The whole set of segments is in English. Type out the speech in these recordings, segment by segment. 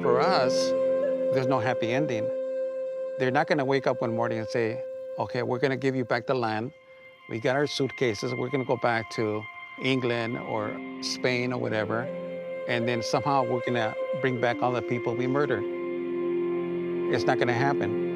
For us, there's no happy ending. They're not going to wake up one morning and say, okay, we're going to give you back the land. We got our suitcases. We're going to go back to England or Spain or whatever. And then somehow we're going to bring back all the people we murdered. It's not going to happen.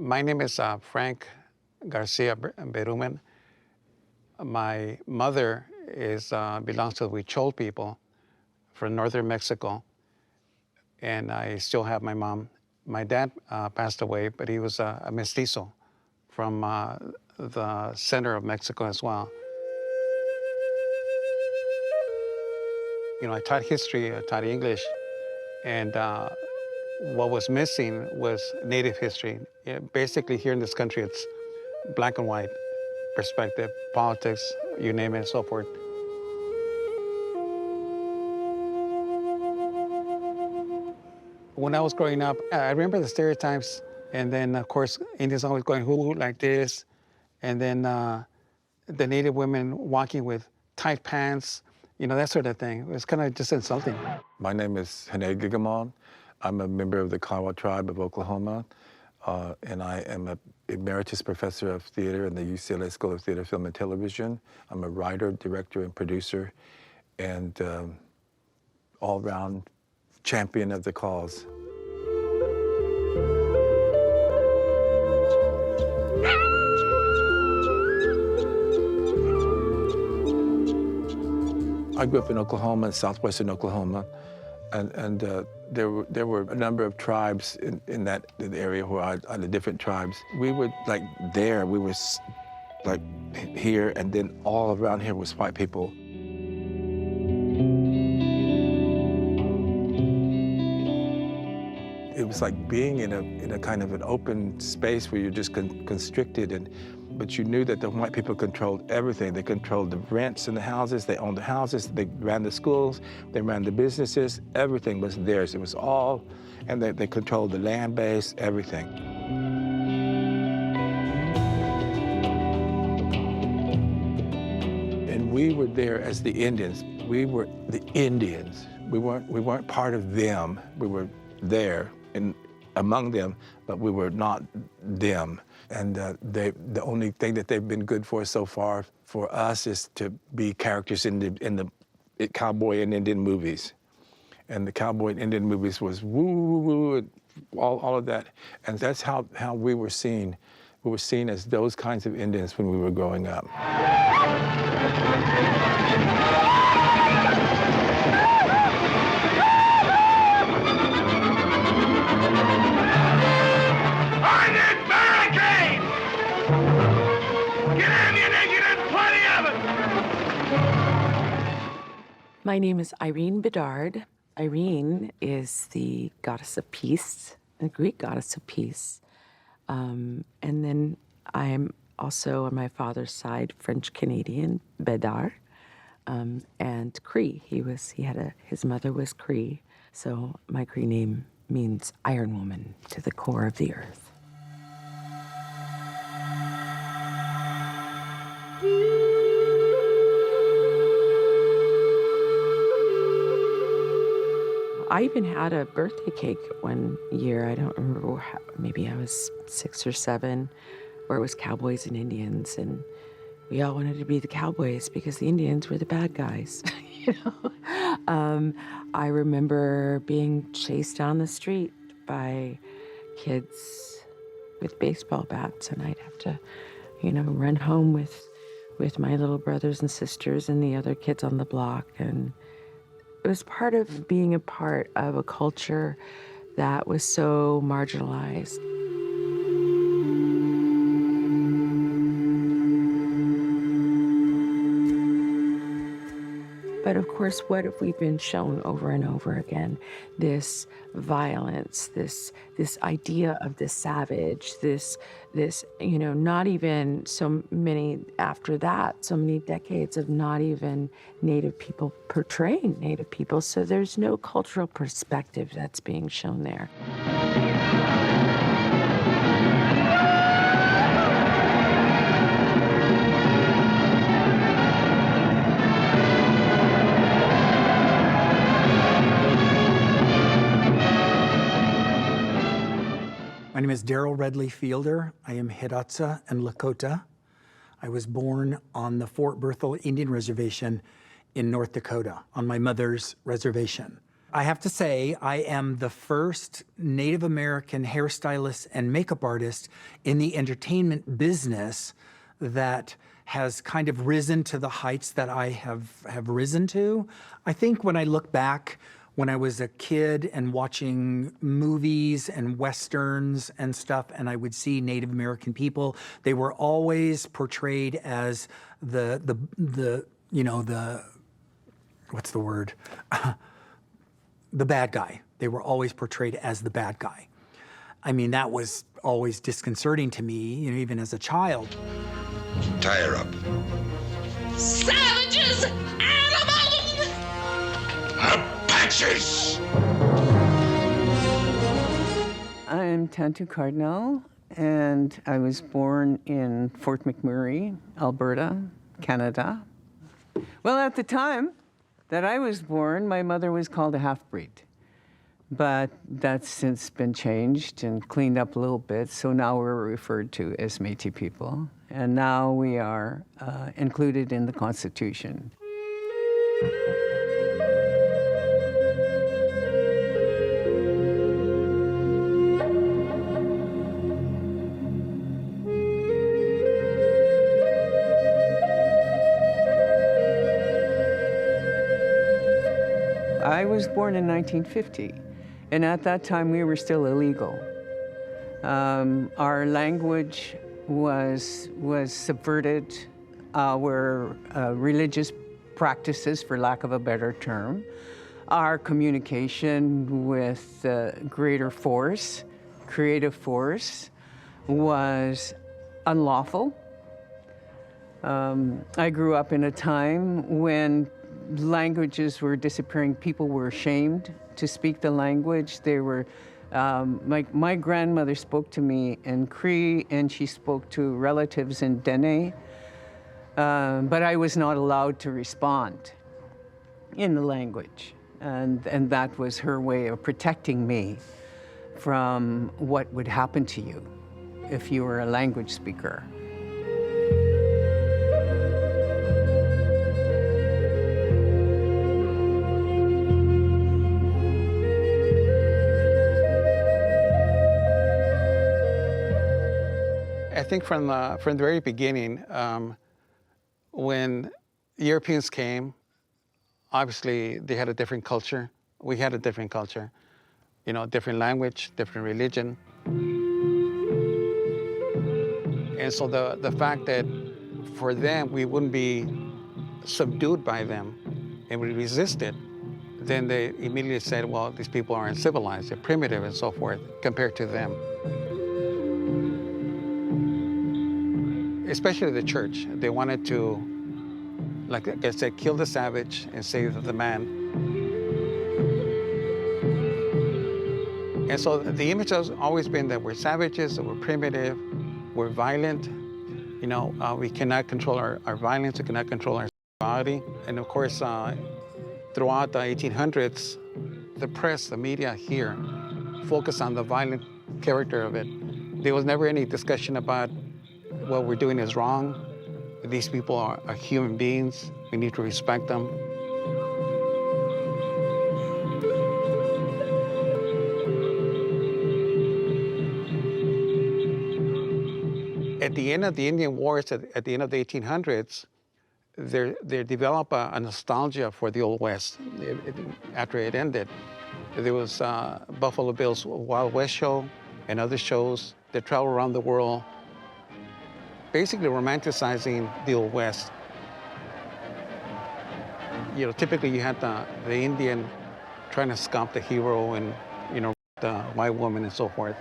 My name is Frank Garcia Berumen. My mother belongs to the Huichol people from northern Mexico, and I still have my mom. My dad passed away, but he was a mestizo from the center of Mexico as well. You know, I taught history, I taught English, and what was missing was Native history. Yeah, basically, here in this country, it's black and white perspective, politics, you name it, and so forth. When I was growing up, I remember the stereotypes, and then, of course, Indians always going hoo-hoo like this, and then the Native women walking with tight pants, you know, that sort of thing. It was kind of just insulting. My name is Hene Gigamon. I'm a member of the Kiowa tribe of Oklahoma, and I am an emeritus professor of theater in the UCLA School of Theater, Film, and Television. I'm a writer, director, and producer, and all-round champion of the cause. I grew up in Oklahoma, in southwestern Oklahoma, and there were a number of tribes in that area where the different tribes. We were like there, we were like here, and then all around here was white people. It was like being in a kind of an open space where you're just constricted, but you knew that the white people controlled everything. They controlled the rents in the houses, they owned the houses, they ran the schools, they ran the businesses, everything was theirs. It was all, and they controlled the land base, everything. And we were there as the Indians. We were the Indians. We weren't part of them. We were there among them, but we were not them. And the only thing that they've been good for so far for us is to be characters in the cowboy and Indian movies. And the cowboy and Indian movies was woo, woo, woo, all of that. And that's how we were seen. We were seen as those kinds of Indians when we were growing up. My name is Irene Bedard. Irene is the goddess of peace, the Greek goddess of peace. And then I am also, on my father's side, French-Canadian, Bedard, and Cree. His mother was Cree, so my Cree name means Iron Woman, to the core of the earth. I even had a birthday cake one year. I don't remember, maybe I was 6 or 7, where it was cowboys and Indians. And we all wanted to be the cowboys because the Indians were the bad guys. you know? I remember being chased down the street by kids with baseball bats, and I'd have to, run home with my little brothers and sisters and the other kids on the block. And it was part of being a part of a culture that was so marginalized. But of course, what have we been shown over and over again? This violence, this idea of the savage, this, not even so many after that, so many decades of not even Native people portraying Native people. So there's no cultural perspective that's being shown there. My name is Daryl Redley Fielder. I am Hidatsa and Lakota. I was born on the Fort Berthold Indian Reservation in North Dakota, on my mother's reservation. I have to say, I am the first Native American hairstylist and makeup artist in the entertainment business that has kind of risen to the heights that I have risen to. I think when I look back, when I was a kid and watching movies and Westerns and stuff, and I would see Native American people, they were always portrayed as the what's the word? The bad guy. They were always portrayed as the bad guy. I mean, that was always disconcerting to me, even as a child. Tie her up. Savages! Animals! Apaches! I'm Tantu Cardinal, and I was born in Fort McMurray, Alberta, Canada. Well, at the time that I was born, my mother was called a half-breed. But that's since been changed and cleaned up a little bit, so now we're referred to as Métis people. And now we are included in the Constitution. I was born in 1950, and at that time we were still illegal. Our language was subverted, our religious practices, for lack of a better term, our communication with greater force, creative force, was unlawful. I grew up in a time when languages were disappearing. People were ashamed to speak the language. They were, my grandmother spoke to me in Cree, and she spoke to relatives in Dene, but I was not allowed to respond in the language. And that was her way of protecting me from what would happen to you if you were a language speaker. I think from the very beginning, when Europeans came, obviously they had a different culture. We had a different culture, different language, different religion. And so the fact that for them we wouldn't be subdued by them and we resisted, then they immediately said, well, these people are uncivilized, they're primitive and so forth compared to them. Especially the church. They wanted to, like I said, kill the savage and save the man. And so the image has always been that we're savages, that we're primitive, we're violent. We cannot control our violence, we cannot control our sexuality. And of course, throughout the 1800s, the press, the media here, focused on the violent character of it. There was never any discussion about what we're doing is wrong, These people are human beings. We need to respect them. At the end of the Indian Wars, at the end of the 1800s, they developed a nostalgia for the Old West. After it ended, there was Buffalo Bill's Wild West show and other shows that travel around the world, basically romanticizing the Old West. You know, typically you had the Indian trying to scalp the hero and, you know, the white woman and so forth.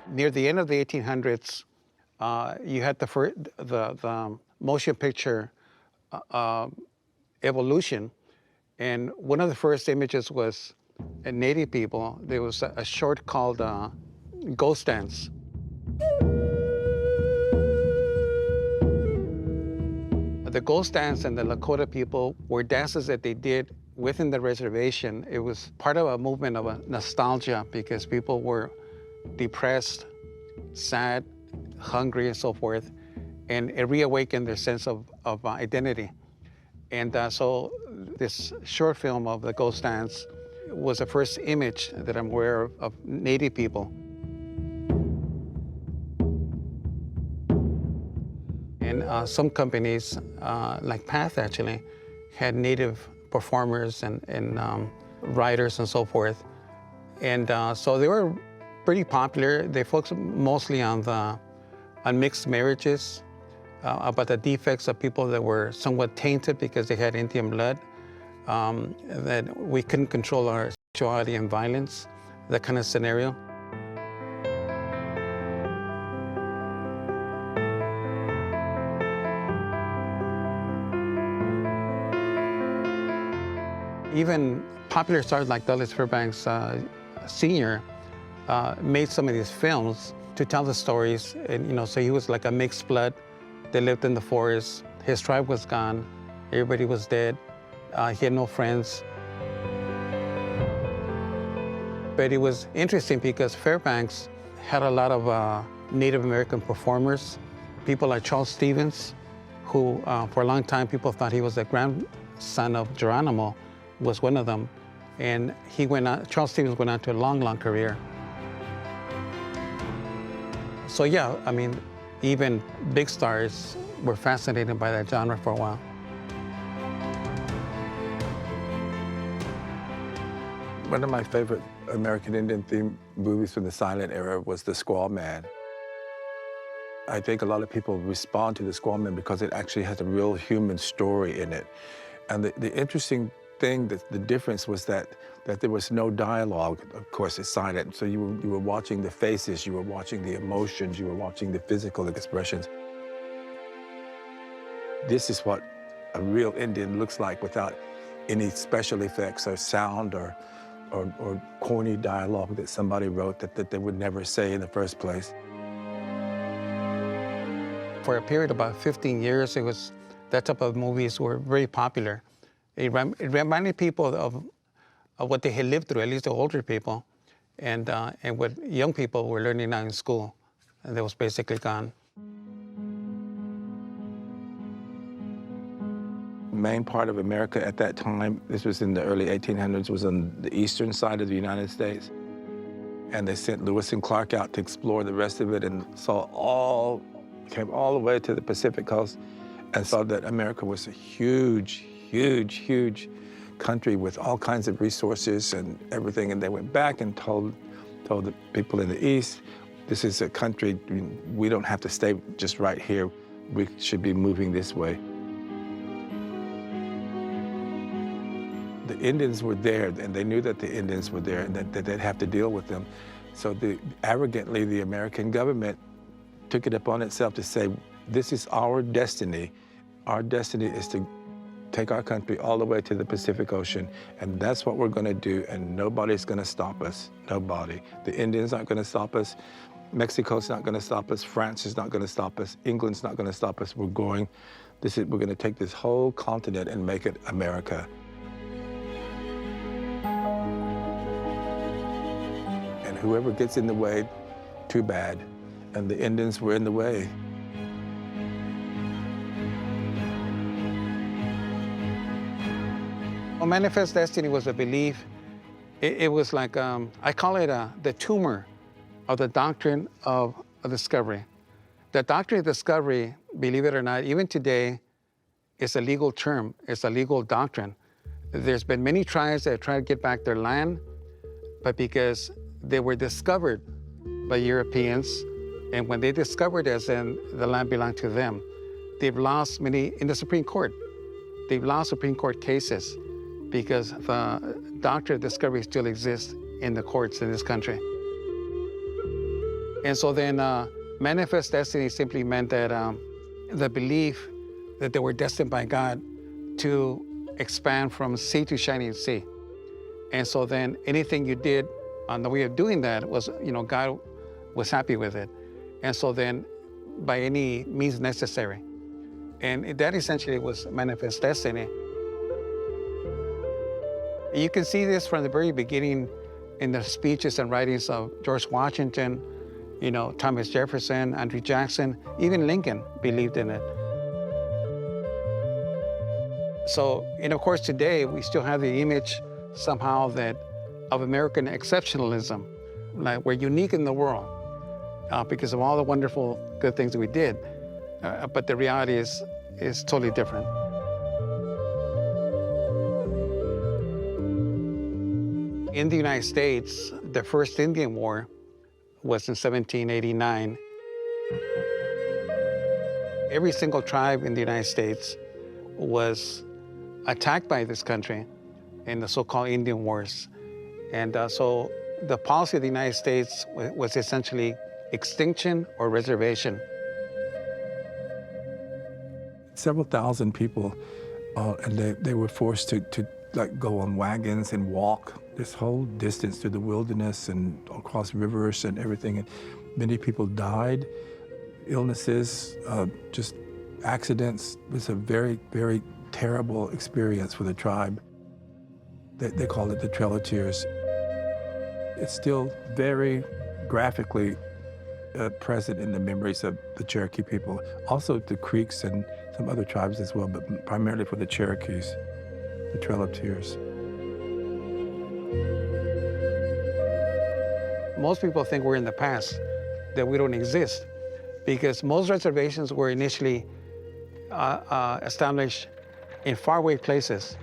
Near the end of the 1800s, you had the motion picture evolution, and one of the first images was Native people. There was a short called Ghost Dance. The Ghost Dance and the Lakota people were dances that they did within the reservation. It was part of a movement of a nostalgia because people were depressed, sad, hungry, and so forth, and it reawakened their sense of identity. And so this short film of the Ghost Dance was the first image that I'm aware of Native people. And some companies, like Path actually, had Native performers and writers and so forth. And so they were pretty popular. They focused mostly on mixed marriages, about the defects of people that were somewhat tainted because they had Indian blood, that we couldn't control our sexuality and violence, that kind of scenario. Even popular stars like Douglas Fairbanks Sr. Made some of these films to tell the stories. And, you know, so he was like a mixed blood. They lived in the forest. His tribe was gone. Everybody was dead. He had no friends. But it was interesting because Fairbanks had a lot of Native American performers. People like Charles Stevens, who for a long time people thought he was the grandson of Geronimo, was one of them. And he went on, Charles Stevens went on to a long, long career. So yeah, I mean, even big stars were fascinated by that genre for a while. One of my favorite American Indian themed movies from the silent era was The Squaw Man. I think a lot of people respond to The Squaw Man because it actually has a real human story in it. And the interesting thing, the difference was that there was no dialogue. Of course, it's silent. So you were watching the faces, you were watching the emotions, you were watching the physical expressions. This is what a real Indian looks like without any special effects or sound or corny dialogue that somebody wrote that they would never say in the first place. For a period of about 15 years, that type of movies were very popular. It reminded people of what they had lived through, at least the older people, and what young people were learning now in school. And that was basically gone. Main part of America at that time, this was in the early 1800s, was on the eastern side of the United States. And they sent Lewis and Clark out to explore the rest of it and came all the way to the Pacific coast and saw that America was a huge, huge, huge country with all kinds of resources and everything. And they went back and told the people in the East, this is a country, we don't have to stay just right here. We should be moving this way. The Indians were there, and they knew that the Indians were there and that they'd have to deal with them. So arrogantly, the American government took it upon itself to say, this is our destiny. Our destiny is to take our country all the way to the Pacific Ocean, and that's what we're going to do, and nobody's going to stop us. Nobody. The Indians aren't going to stop us. Mexico's not going to stop us. France is not going to stop us. England's not going to stop us. We're going to take this whole continent and make it America. And whoever gets in the way, too bad. And the Indians were in the way. Well, Manifest Destiny was a belief. It was like, I call it the tumor of the doctrine of discovery. The doctrine of discovery, believe it or not, even today, is a legal term. It's a legal doctrine. There's been many tribes that try to get back their land, but because they were discovered by Europeans, and when they discovered us, then the land belonged to them. They've lost many in the Supreme Court. They've lost Supreme Court cases because the doctrine of discovery still exists in the courts in this country. And so then Manifest Destiny simply meant that the belief that they were destined by God to expand from sea to shining sea. And so then anything you did on the way of doing that was, God was happy with it. And so then by any means necessary. And that essentially was Manifest Destiny. You can see this from the very beginning in the speeches and writings of George Washington, Thomas Jefferson, Andrew Jackson, even Lincoln believed in it. So, of course, today we still have the image somehow of American exceptionalism, like we're unique in the world because of all the wonderful good things that we did. But the reality is totally different. In the United States, the first Indian War was in 1789. Every single tribe in the United States was attacked by this country in the so-called Indian Wars. And so the policy of the United States was essentially extinction or reservation. Several thousand people, and they were forced to go on wagons and walk this whole distance through the wilderness and across rivers and everything. And many people died, illnesses, just accidents. It was a very, very terrible experience for the tribe. They called it the Trail of Tears. It's still very graphically present in the memories of the Cherokee people. Also the Creeks and some other tribes as well, but primarily for the Cherokees, the Trail of Tears. Most people think we're in the past, that we don't exist, because most reservations were initially established in faraway places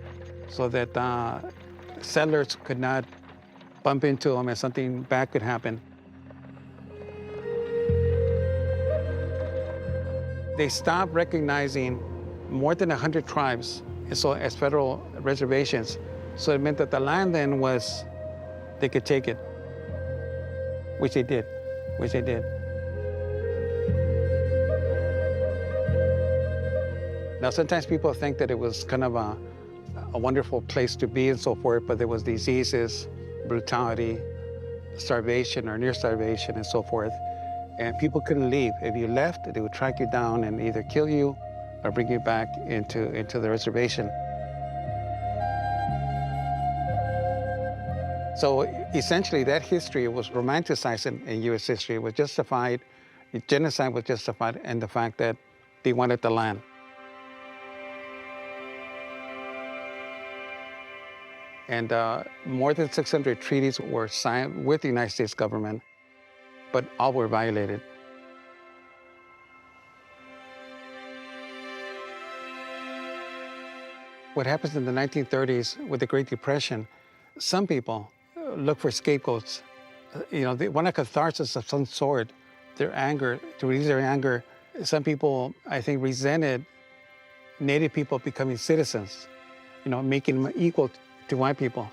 so that settlers could not bump into them and something bad could happen. They stopped recognizing more than 100 tribes as federal reservations. So it meant that the land then they could take it, which they did. Now, sometimes people think that it was kind of a wonderful place to be and so forth, but there was diseases, brutality, starvation or near starvation and so forth. And people couldn't leave. If you left, they would track you down and either kill you or bring you back into the reservation. So essentially that history was romanticized in U.S. history. It was justified, genocide was justified in the fact that they wanted the land. And more than 600 treaties were signed with the United States government, but all were violated. What happens in the 1930s with the Great Depression, some people look for scapegoats. They want a catharsis of some sort, their anger, to release their anger. Some people, I think, resented Native people becoming citizens, making them equal to white people.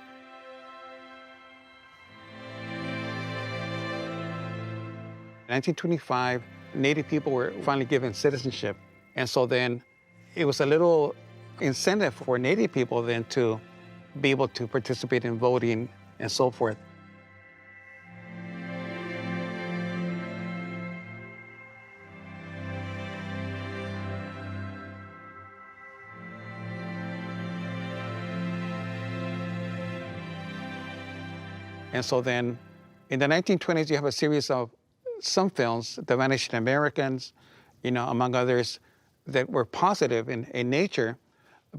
In 1925, Native people were finally given citizenship. And so then it was a little incentive for Native people then to be able to participate in voting and so forth. And so then in the 1920s, you have a series of some films, The Vanishing Americans, among others, that were positive in nature,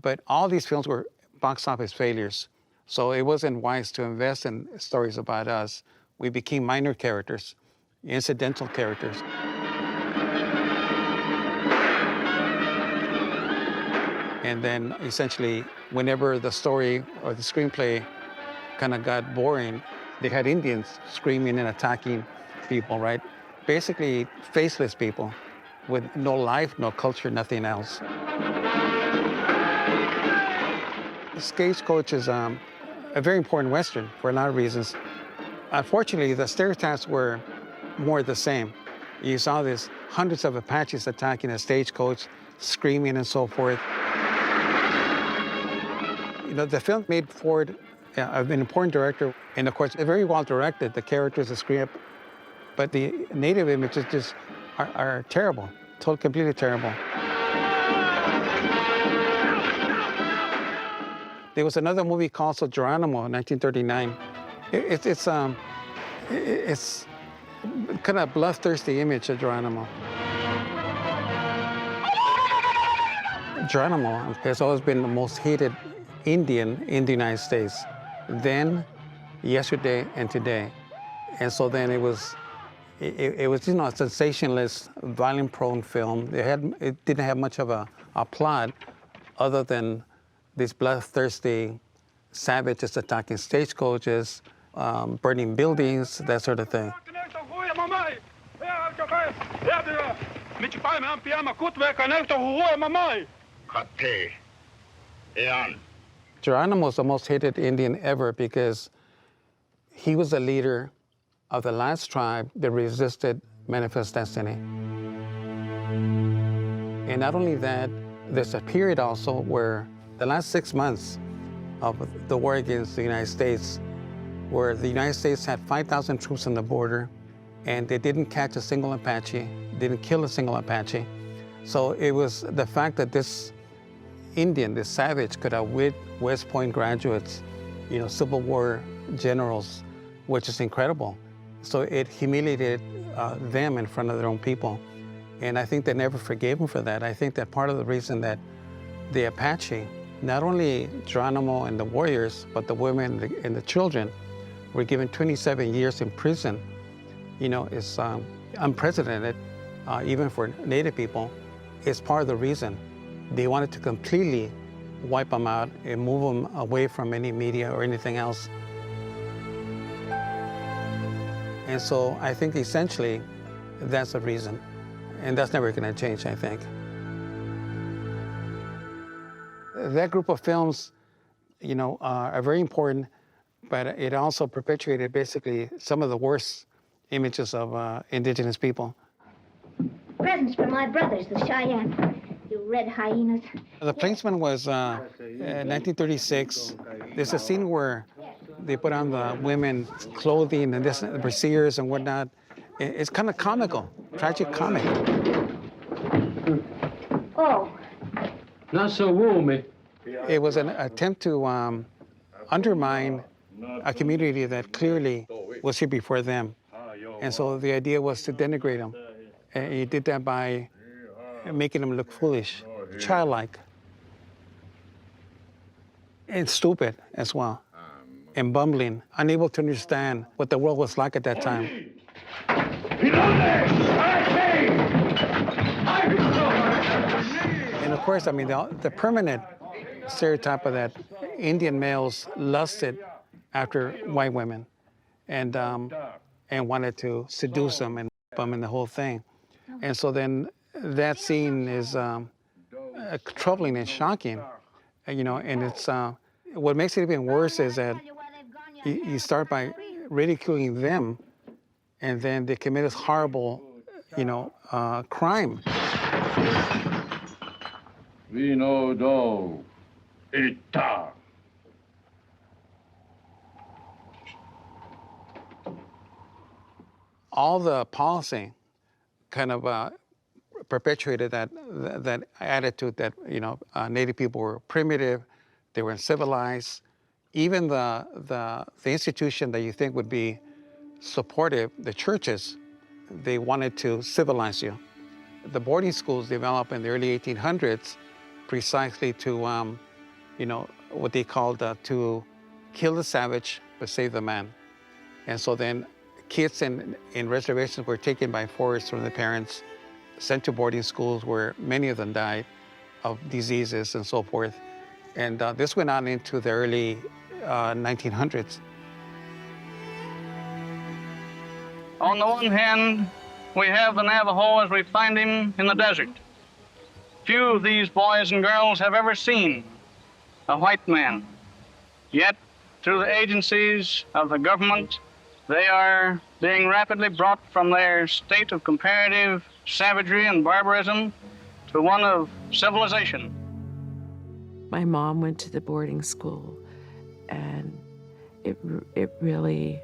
but all these films were box office failures. So it wasn't wise to invest in stories about us. We became minor characters, incidental characters. And then essentially, whenever the story or the screenplay kind of got boring, they had Indians screaming and attacking people, right? Basically, faceless people with no life, no culture, nothing else. Stagecoach is a very important Western for a lot of reasons. Unfortunately, the stereotypes were more the same. You saw this hundreds of Apaches attacking a stagecoach, screaming and so forth. The film made Ford an important director, and of course, very well directed. The characters, the script, but the native images just are terrible, completely terrible. There was another movie called Geronimo in 1939. It's kind of bloodthirsty image of Geronimo. Geronimo has always been the most hated Indian in the United States, then, yesterday, and today. And so then it was a sensationalist, violent-prone film. It didn't have much of a plot other than these bloodthirsty savages attacking stagecoaches, burning buildings, that sort of thing. Geronimo is the most hated Indian ever because he was the leader of the last tribe that resisted manifest destiny. And not only that, there's a period also where the last 6 months of the war against the United States, where the United States had 5,000 troops on the border, and they didn't catch a single Apache, didn't kill a single Apache. So it was the fact that this Indian, this savage, could outwit West Point graduates, Civil War generals, which is incredible. So it humiliated them in front of their own people. And I think they never forgave him for that. I think that part of the reason that the Apache, not only Geronimo and the warriors, but the women and the children, were given 27 years in prison, is unprecedented, even for Native people, is part of the reason. They wanted to completely wipe them out and move them away from any media or anything else. And so I think essentially that's the reason. And that's never going to change, I think. That group of films, are very important, but it also perpetuated basically some of the worst images of Indigenous people. Presents for my brothers, the Cheyenne. You red hyenas. The Plainsman was 1936. There's a scene where they put on the women's clothing and this, brasiers and whatnot. It's kind of comical, tragic comic. Oh. Not so warm. It was an attempt to undermine a community that clearly was here before them. And so the idea was to denigrate them. And he did that by making them look foolish, childlike, and stupid as well, and bumbling, unable to understand what the world was like at that time. And of course, the permanent stereotype of that Indian males lusted after white women and wanted to seduce them and them and the whole thing. And so then that scene is troubling and shocking, and it's what makes it even worse is that you start by ridiculing them, and then they commit this horrible, crime. Vino do ita. All the policy kind of perpetuated that attitude that Native people were primitive, they were uncivilized. Even the institution that you think would be supportive, the churches, they wanted to civilize you. The boarding schools developed in the early 1800s precisely to, you know, what they called to kill the savage but save the man. And so then kids in reservations were taken by force from the parents, sent to boarding schools where many of them died of diseases and so forth. And this went on into the early 1900s. On the one hand, we have the Navajo as we find him in the desert. Few of these boys and girls have ever seen a white man. Yet, through the agencies of the government, they are being rapidly brought from their state of comparative savagery and barbarism to one of civilization. My mom went to the boarding school, and it really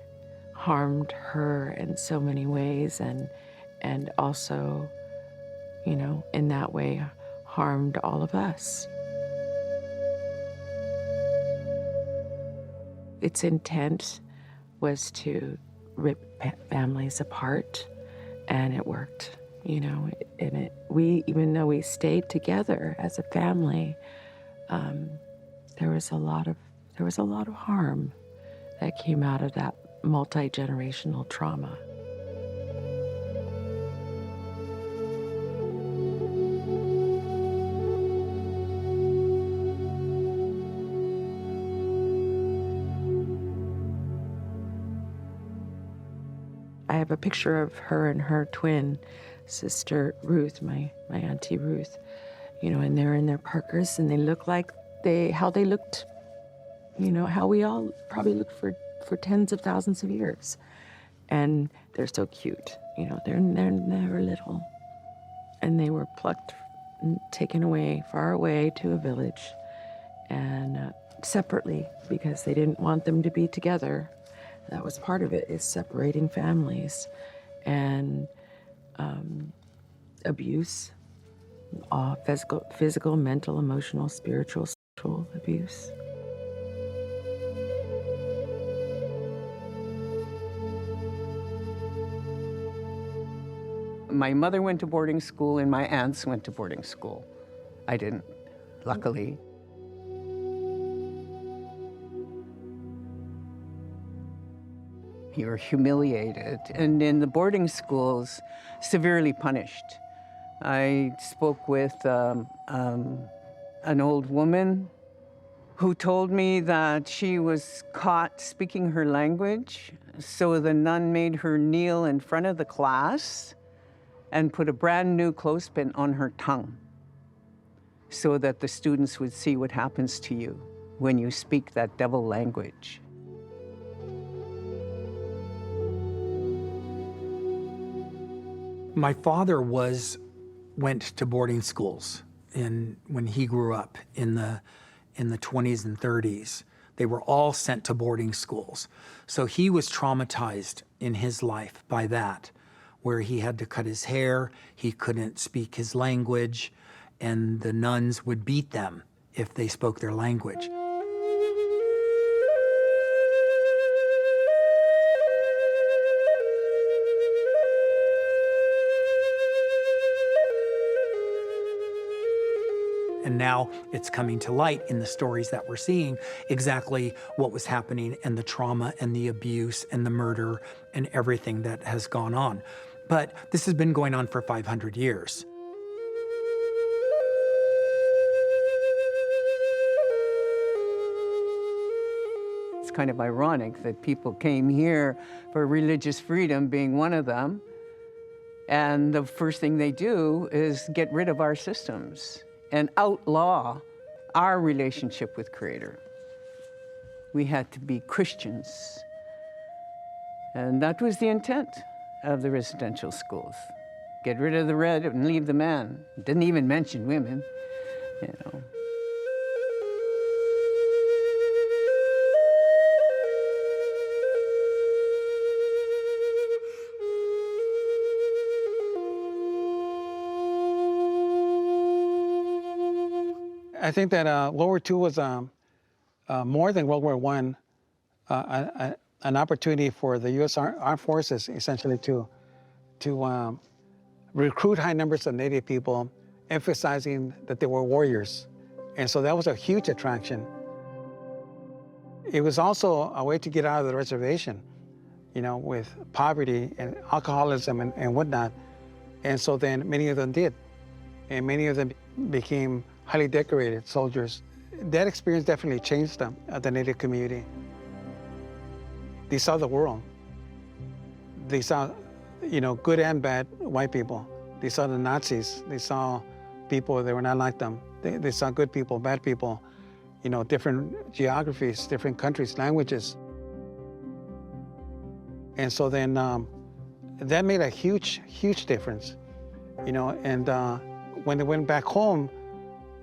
harmed her in so many ways, and also, you know, in that way, harmed all of us. Its intent was to rip families apart, and it worked. You know, even though we stayed together as a family, there was a lot of harm that came out of that multi-generational trauma. I have a picture of her and her twin sister, Ruth, my Auntie Ruth, you know, and they're in their parkers, and they look like how they looked, you know, how we all probably looked for tens of thousands of years. And they're so cute, you know, they're never little. And they were plucked and taken away, far away to a village, and separately, because they didn't want them to be together. That was part of it, is separating families. And abuse, physical, mental, emotional, spiritual, sexual abuse. My mother went to boarding school and my aunts went to boarding school. I didn't, luckily. You were humiliated, and in the boarding schools, severely punished. I spoke with an old woman who told me that she was caught speaking her language, so the nun made her kneel in front of the class and put a brand new clothespin on her tongue so that the students would see what happens to you when you speak that devil language. My father went to boarding schools when he grew up in the 20s and 30s. They were all sent to boarding schools. So he was traumatized in his life by that, where he had to cut his hair, he couldn't speak his language, and the nuns would beat them if they spoke their language. And now it's coming to light in the stories that we're seeing exactly what was happening, and the trauma and the abuse and the murder and everything that has gone on. But this has been going on for 500 years. It's kind of ironic that people came here for religious freedom, being one of them, and the first thing they do is get rid of our systems and outlaw our relationship with Creator. We had to be Christians. And that was the intent of the residential schools. Get rid of the red and leave the man. Didn't even mention women, you know. I think that World War II was more than World War I, an opportunity for the U.S. Armed Forces essentially to to recruit high numbers of Native people, emphasizing that they were warriors. And so that was a huge attraction. It was also a way to get out of the reservation, you know, with poverty and alcoholism and whatnot. And so then many of them did. And many of them became highly decorated soldiers. That experience definitely changed them, the Native community. They saw the world. They saw, you know, good and bad white people. They saw the Nazis. They saw people that were not like them. They saw good people, bad people, you know, different geographies, different countries, languages. And so then that made a huge, huge difference, you know, and when they went back home,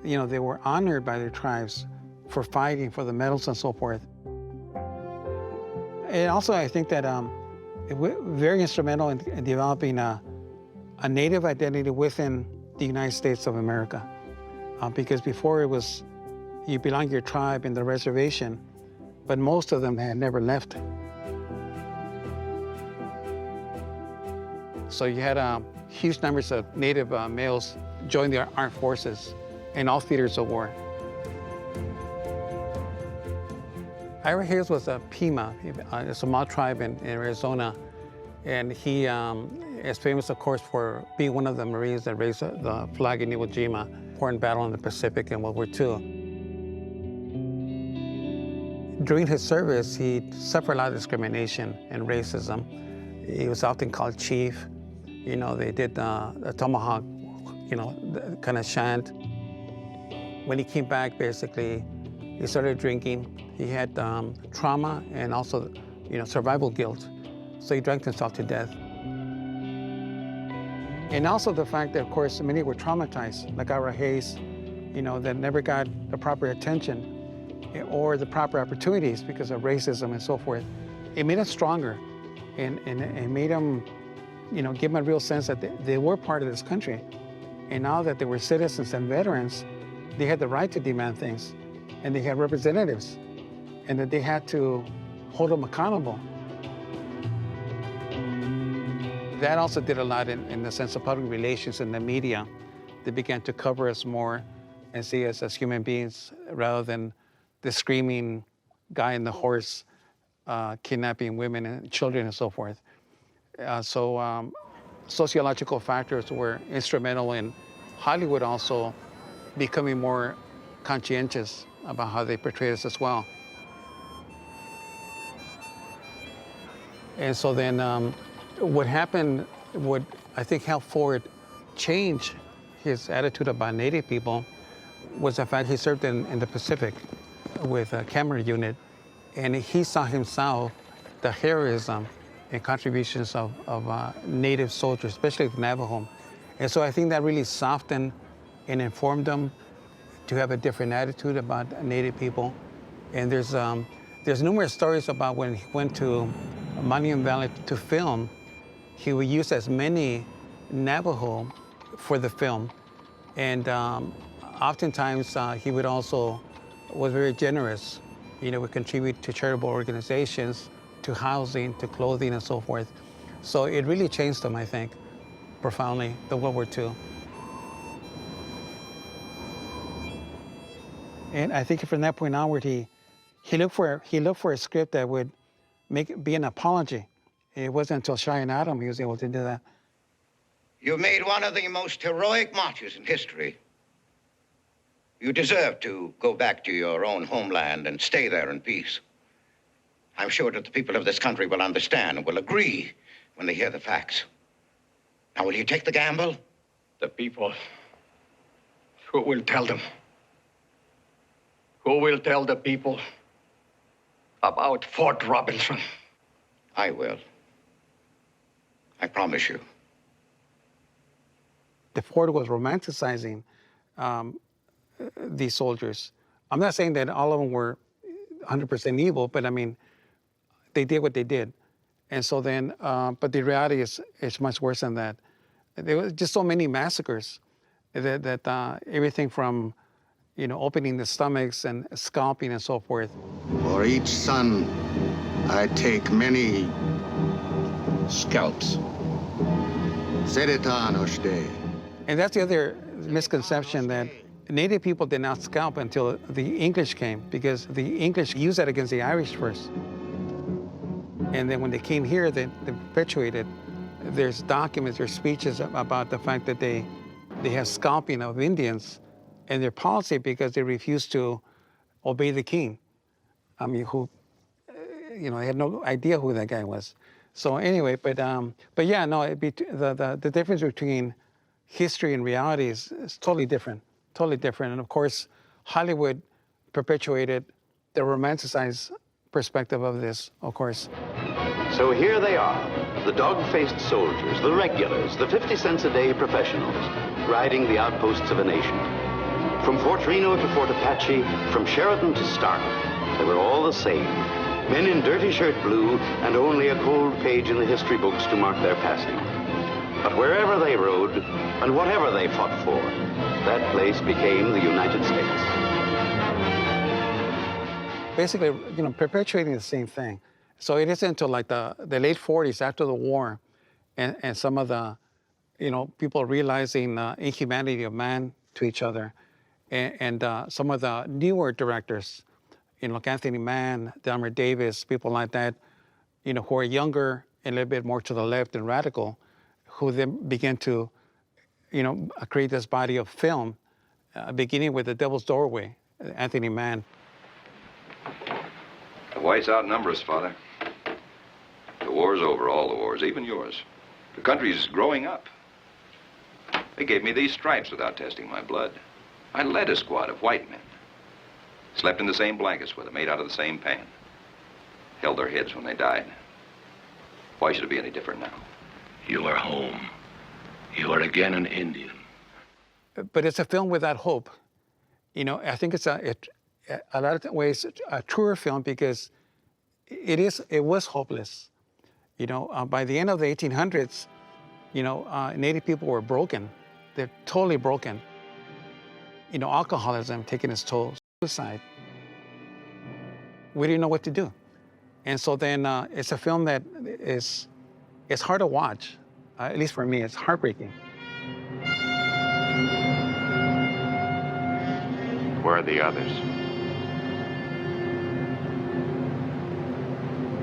you know, they were honored by their tribes for fighting for the medals and so forth. And also, I think that it was very instrumental in developing a Native identity within the United States of America. Because before it was, you belong to your tribe in the reservation, but most of them had never left. So you had huge numbers of Native males join the armed forces in all theaters of war. Ira Hayes was a Pima, a small tribe in Arizona, and he is famous, of course, for being one of the Marines that raised the flag in Iwo Jima, important battle in the Pacific in World War II. During his service, he suffered a lot of discrimination and racism. He was often called chief. You know, they did the tomahawk, you know, kind of chant. When he came back, basically, he started drinking. He had trauma and also, you know, survival guilt. So he drank himself to death. And also the fact that, of course, many were traumatized, like Ira Hayes, you know, that never got the proper attention or the proper opportunities because of racism and so forth. It made them stronger and made them, you know, give them a real sense that they were part of this country. And now that they were citizens and veterans, they had the right to demand things, and they had representatives, and that they had to hold them accountable. That also did a lot in the sense of public relations and the media. They began to cover us more and see us as human beings rather than the screaming guy in the horse kidnapping women and children and so forth. Sociological factors were instrumental in Hollywood also becoming more conscientious about how they portray us as well. And so then what happened would, I think, help Ford change his attitude about Native people was the fact he served in the Pacific with a camera unit, and he saw himself the heroism and contributions of Native soldiers, especially the Navajo. And so I think that really softened and informed them to have a different attitude about Native people. And there's numerous stories about when he went to Monument Valley to film, he would use as many Navajo for the film. And oftentimes he would also, was very generous, you know, would contribute to charitable organizations, to housing, to clothing, and so forth. So it really changed them, I think, profoundly, the World War II. And I think from that point onward, he looked for a script that would be an apology. It wasn't until Cheyenne Adam he was able to do that. You made one of the most heroic marches in history. You deserve to go back to your own homeland and stay there in peace. I'm sure that the people of this country will understand and will agree when they hear the facts. Now, will you take the gamble? The people. Who will tell them? Who will tell the people about Fort Robinson? I will. I promise you. The Ford was romanticizing these soldiers. I'm not saying that all of them were 100% evil, but I mean, they did what they did. And so then, but the reality is much worse than that. There was just so many massacres that everything from, you know, opening the stomachs and scalping and so forth. For each son, I take many scalps. And that's the other misconception, that Native people did not scalp until the English came, because the English used that against the Irish first. And then when they came here, they perpetuated. There's documents, there's speeches about the fact that they have scalping of Indians in their policy because they refused to obey the king. I mean, who, they had no idea who that guy was. So anyway, but yeah, no, the difference between history and reality is totally different, totally different. And of course, Hollywood perpetuated the romanticized perspective of this, of course. So here they are, the dog-faced soldiers, the regulars, the 50 cents a day professionals, riding the outposts of a nation. From Fort Reno to Fort Apache, from Sheridan to Stark, they were all the same. Men in dirty shirt blue and only a cold page in the history books to mark their passing. But wherever they rode and whatever they fought for, that place became the United States. Basically, perpetuating the same thing. So it isn't until like the late 40s, after the war, and some of the, people realizing the inhumanity of man to each other, and some of the newer directors, like Anthony Mann, Delmer Davis, people like that, who are younger and a little bit more to the left and radical, who then began to, create this body of film, beginning with The Devil's Doorway, Anthony Mann. The whites outnumber us, Father. The war's over, all the wars, even yours. The country's growing up. They gave me these stripes without testing my blood. I led a squad of white men. Slept in the same blankets with them, made out of the same pan. Held their heads when they died. Why should it be any different now? You are home. You are again an Indian. But it's a film without hope. I think it's a lot of ways a truer film because it was hopeless. By the end of the 1800s, Native people were broken. They're totally broken. Alcoholism taking its toll, suicide. We didn't know what to do. And so then it's a film that it's hard to watch. At least for me, it's heartbreaking. Where are the others?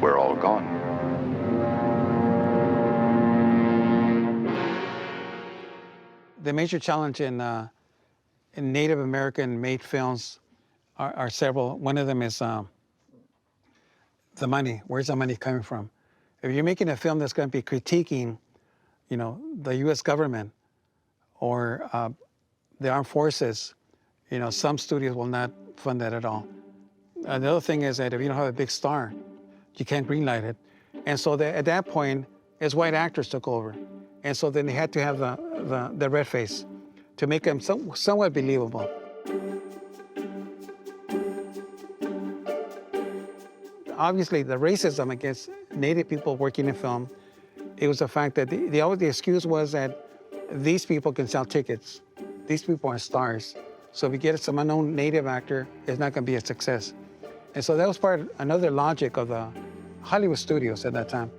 We're all gone. The major challenge in Native American made films are several. One of them is the money. Where's the money coming from? If you're making a film that's going to be critiquing, the U.S. government or the armed forces, some studios will not fund that at all. Another thing is that if you don't have a big star, you can't greenlight it. And so at that point, as white actors took over. And so then they had to have the red face to make them somewhat believable. Obviously, the racism against Native people working in film, it was the fact that the excuse was that these people can sell tickets. These people are stars. So if you get some unknown Native actor, it's not going to be a success. And so that was another logic of the Hollywood studios at that time.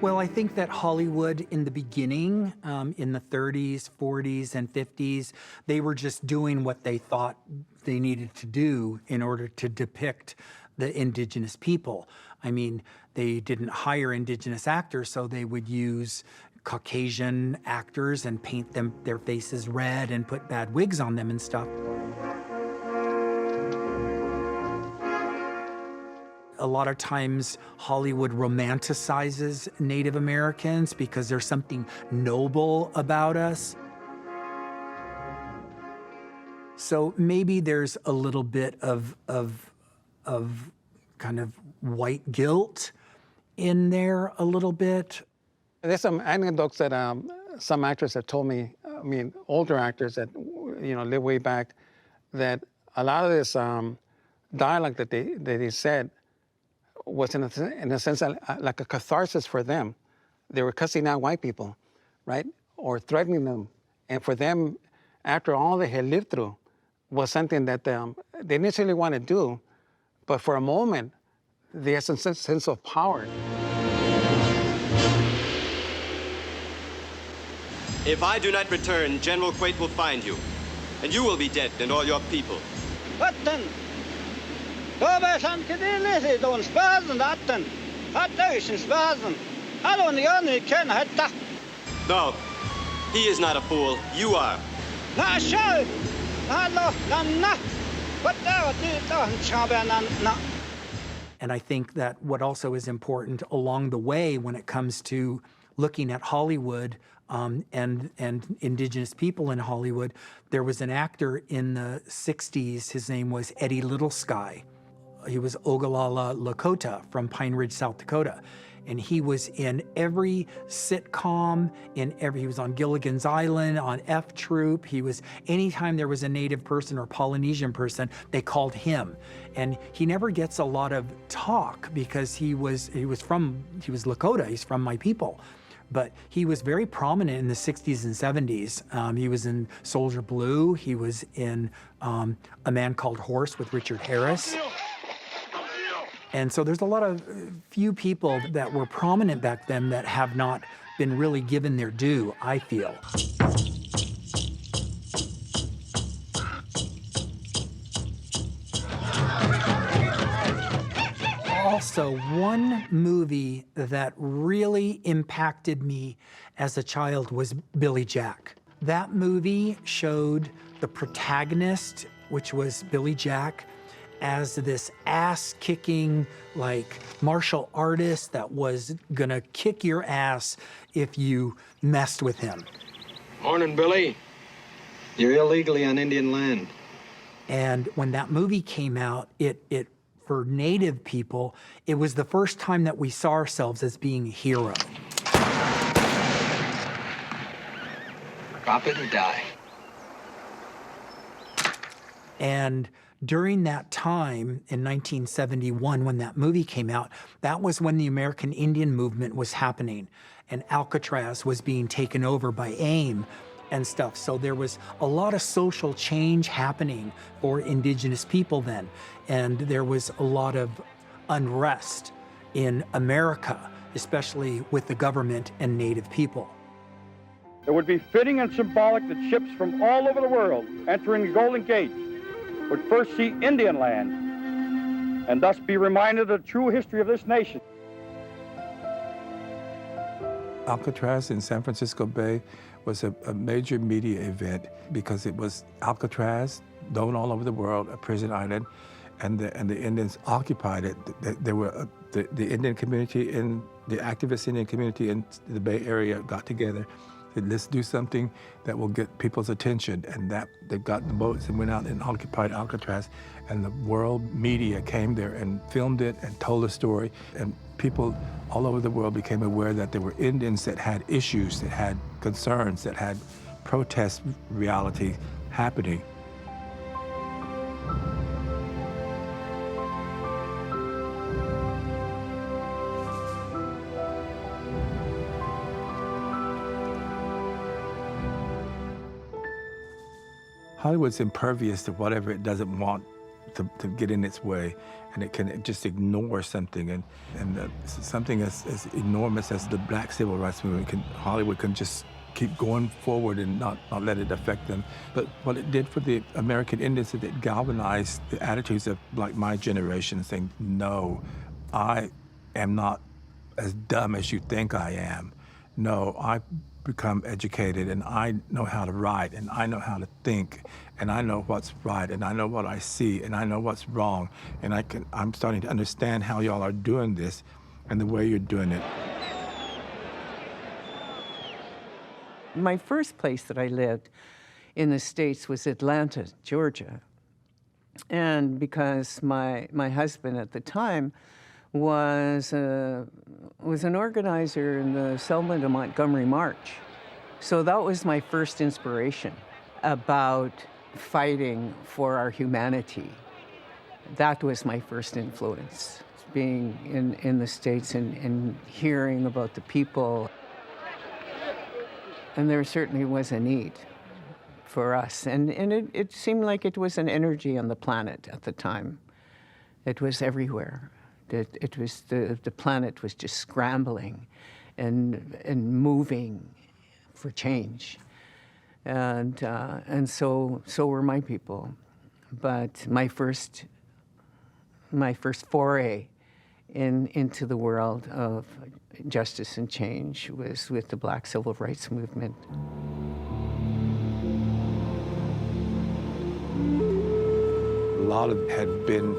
Well, I think that Hollywood in the beginning, in the 30s, 40s, and 50s, they were just doing what they thought they needed to do in order to depict the indigenous people. I mean, they didn't hire indigenous actors, so they would use Caucasian actors and paint their faces red and put bad wigs on them and stuff. A lot of times Hollywood romanticizes Native Americans because there's something noble about us. So maybe there's a little bit of kind of white guilt in there a little bit. There's some anecdotes that some actors have told me, older actors that, live way back, that a lot of this dialogue that they said was in a sense like a catharsis for them. They were cussing out white people, right? Or threatening them. And for them, after all they had lived through, was something that they didn't necessarily want to do, but for a moment, they had some sense of power. If I do not return, General Quate will find you, and you will be dead and all your people. What then? Don't spazen that. I don't only can have. No, he is not a fool. You are. And I think that what also is important along the way when it comes to looking at Hollywood and Indigenous people in Hollywood, there was an actor in the 60s, his name was Eddie Littlesky. He was Ogallala Lakota from Pine Ridge, South Dakota. And he was in every sitcom, he was on Gilligan's Island, on F Troop. He was, anytime there was a Native person or Polynesian person, they called him. And he never gets a lot of talk because he was Lakota, he's from my people. But he was very prominent in the 60s and 70s. He was in Soldier Blue. He was in A Man Called Horse with Richard Harris. And so there's a lot of few people that were prominent back then that have not been really given their due, I feel. Also, one movie that really impacted me as a child was Billy Jack. That movie showed the protagonist, which was Billy Jack, as this ass-kicking, like, martial artist that was gonna kick your ass if you messed with him. Morning, Billy. You're illegally on Indian land. And when that movie came out, it for Native people, it was the first time that we saw ourselves as being a hero. Drop it and die. And during that time, in 1971, when that movie came out, that was when the American Indian movement was happening, and Alcatraz was being taken over by AIM and stuff. So there was a lot of social change happening for Indigenous people then, and there was a lot of unrest in America, especially with the government and Native people. It would be fitting and symbolic that ships from all over the world entering the Golden Gate would first see Indian land, and thus be reminded of the true history of this nation. Alcatraz in San Francisco Bay was a major media event because it was Alcatraz, known all over the world, a prison island, and the Indians occupied it. There were the Indian community and the activist Indian community in the Bay Area got together. Said, let's do something that will get people's attention, and that they got in the boats and went out and occupied Alcatraz, and the world media came there and filmed it and told the story, and people all over the world became aware that there were Indians that had issues, that had concerns, that had protest reality happening. Hollywood's impervious to whatever it doesn't want to get in its way, and it can just ignore something. And something as enormous as the Black Civil Rights Movement, Hollywood can just keep going forward and not let it affect them. But what it did for the American Indians is it galvanized the attitudes of like my generation, saying, no, I am not as dumb as you think I am. No, I've become educated, and I know how to write, and I know how to think, and I know what's right, and I know what I see, and I know what's wrong, and I'm starting to understand how y'all are doing this and the way you're doing it. My first place that I lived in the States was Atlanta, Georgia. And because my husband at the time was an organizer in the Selma to Montgomery March. So that was my first inspiration about fighting for our humanity. That was my first influence, being in the States and hearing about the people. And there certainly was a need for us. And it seemed like it was an energy on the planet at the time. It was everywhere. It was the planet was just scrambling and moving for change. And so were my people. But my first foray into the world of justice and change was with the Black Civil Rights Movement. A lot had been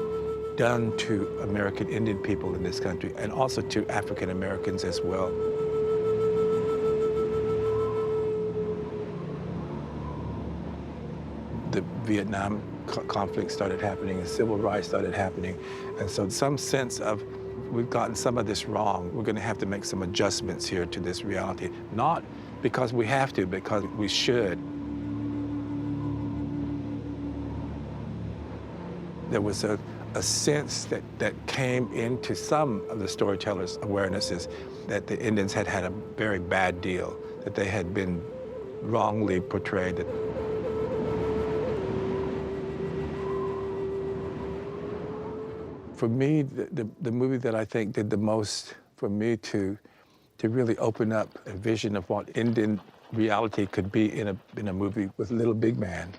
done to American Indian people in this country, and also to African Americans as well. The Vietnam conflict started happening, and civil rights started happening, and so some sense of, we've gotten some of this wrong. We're going to have to make some adjustments here to this reality, not because we have to, because we should. There was a sense that came into some of the storytellers' awarenesses that the Indians had had a very bad deal, that they had been wrongly portrayed. For me, the movie that I think did the most for me to really open up a vision of what Indian reality could be in a movie was Little Big Man.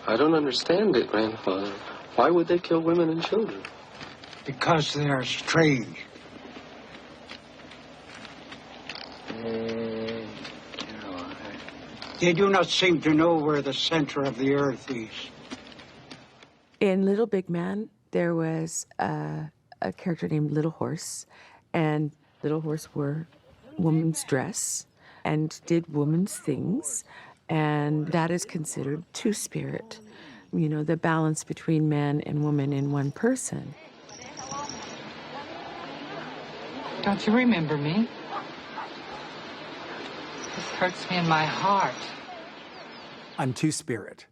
I don't understand it, Grandfather. Why would they kill women and children? Because they are strange. They do not seem to know where the center of the earth is. In Little Big Man, there was a character named Little Horse, and Little Horse wore woman's dress and did woman's things, and that is considered two-spirit. You know, the balance between man and woman in one person. Don't you remember me? This hurts me in my heart. I'm two-spirit.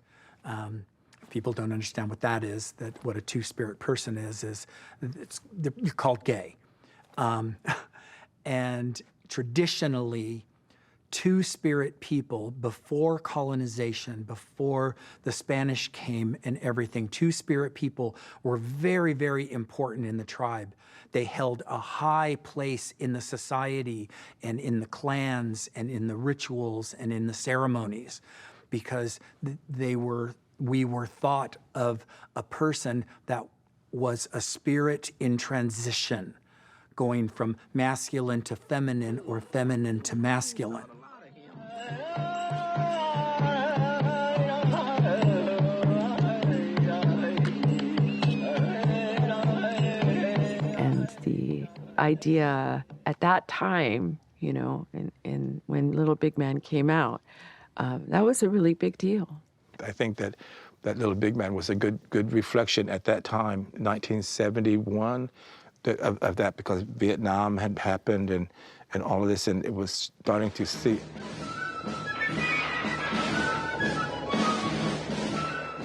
People don't understand what that is, that what a two-spirit person is you're called gay. And traditionally, two-spirit people, before colonization, before the Spanish came and everything, two-spirit people were very, very important in the tribe. They held a high place in the society and in the clans and in the rituals and in the ceremonies, because we were thought of a person that was a spirit in transition, going from masculine to feminine or feminine to masculine. And the idea at that time, you know, and when Little Big Man came out, that was a really big deal. I think that Little Big Man was a good reflection at that time, 1971, of that, because Vietnam had happened and all of this, and it was starting to see.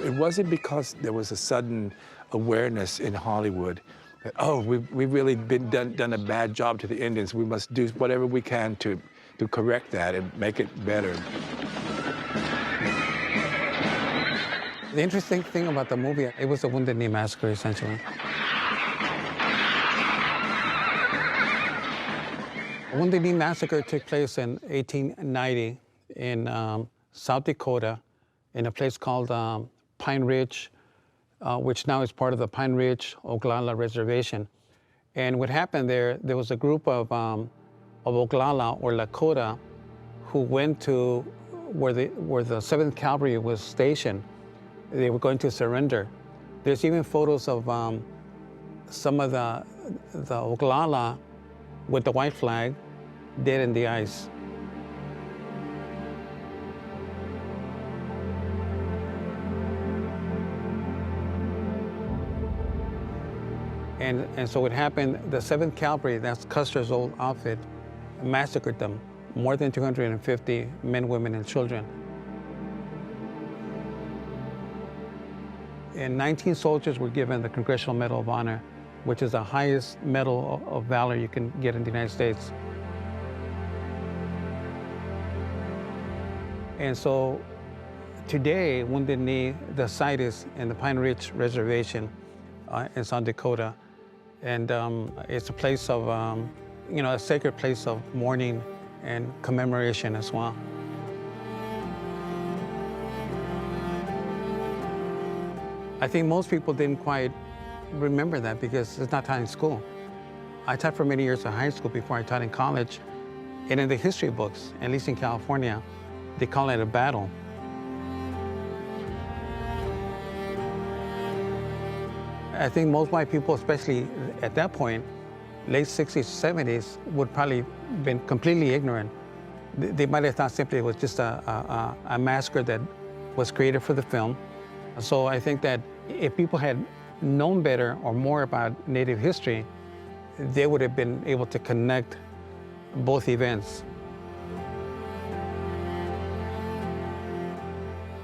It wasn't because there was a sudden awareness in Hollywood that, oh, we've really done a bad job to the Indians. We must do whatever we can to correct that and make it better. The interesting thing about the movie, it was a Wounded Knee Massacre, essentially. Wounded Knee Massacre took place in 1890 in South Dakota, in a place called Pine Ridge, which now is part of the Pine Ridge Oglala Reservation. And what happened there was a group of Oglala or Lakota who went to where the 7th Cavalry was stationed. They were going to surrender. There's even photos of some of the Oglala with the white flag dead in the ice. And so what happened, the 7th Cavalry, that's Custer's old outfit, massacred them, more than 250 men, women, and children. And 19 soldiers were given the Congressional Medal of Honor, which is the highest medal of valor you can get in the United States. And so today, Wounded Knee, the site is in the Pine Ridge Reservation in South Dakota. And it's a place of, a sacred place of mourning and commemoration as well. I think most people didn't quite remember that because it's not taught in school. I taught for many years in high school before I taught in college. And in the history books, at least in California, they call it a battle. I think most white people, especially at that point, late 60s, 70s, would probably been completely ignorant. They might have thought simply it was just a massacre that was created for the film. So I think that if people had known better or more about Native history, they would have been able to connect both events.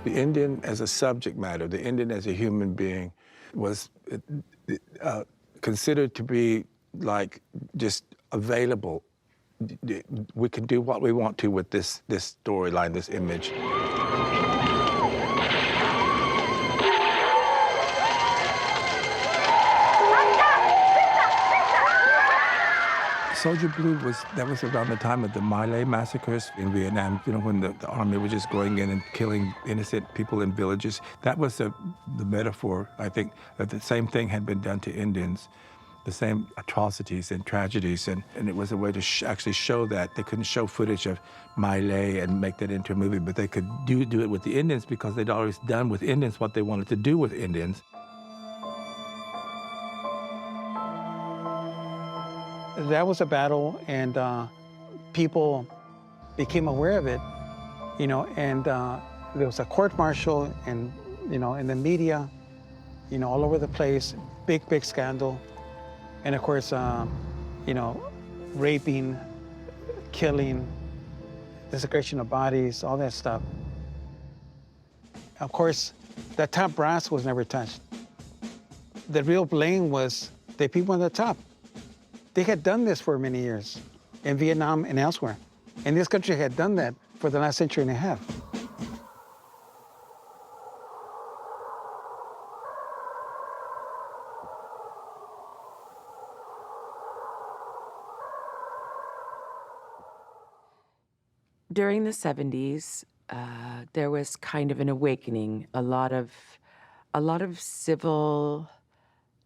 The Indian as a subject matter, the Indian as a human being, was considered to be like just available. We can do what we want to with this storyline, this image. Soldier Blue that was around the time of the My Lai massacres in Vietnam, you know, when the army was just going in and killing innocent people in villages. That was the metaphor, I think, that the same thing had been done to Indians, the same atrocities and tragedies, and it was a way to actually show that. They couldn't show footage of My Lai and make that into a movie, but they could do it with the Indians because they'd always done with Indians what they wanted to do with Indians. That was a battle, and people became aware of it, you know, and there was a court-martial, and, you know, in the media, you know, all over the place, big scandal. And of course, you know, raping, killing, desecration of bodies, all that stuff. Of course, the top brass was never touched. The real blame was the people on the top. They had done this for many years in Vietnam and elsewhere. And this country had done that for the last century and a half. During the 70s, there was kind of an awakening. A lot of civil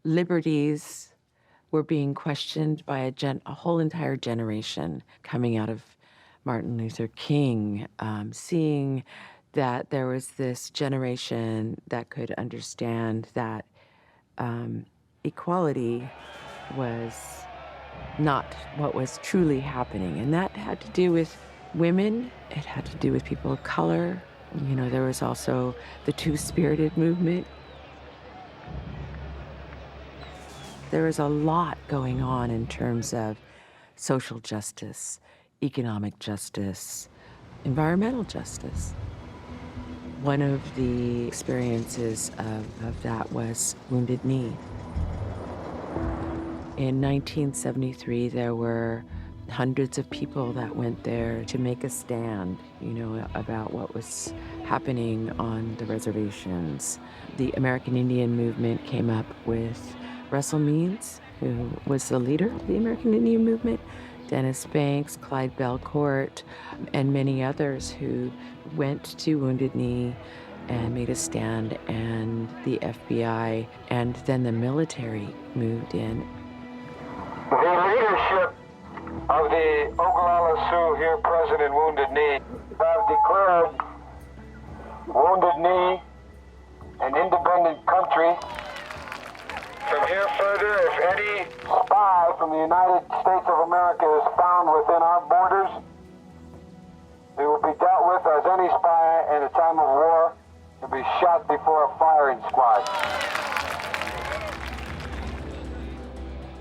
liberties were being questioned by a whole entire generation coming out of Martin Luther King, seeing that there was this generation that could understand that equality was not what was truly happening. And that had to do with women, it had to do with people of color. You know, there was also the Two-Spirited movement. There is a lot going on in terms of social justice, economic justice, environmental justice. One of the experiences of that was Wounded Knee. In 1973, there were hundreds of people that went there to make a stand, you know, about what was happening on the reservations. The American Indian movement came up with Russell Means, who was the leader of the American Indian movement, Dennis Banks, Clyde Belcourt, and many others who went to Wounded Knee and made a stand, and the FBI and then the military moved in. The leadership of the Oglala Sioux here present in Wounded Knee have declared Wounded Knee an independent country. From here further, if any spy from the United States of America is found within our borders, they will be dealt with as any spy in a time of war to be shot before a firing squad.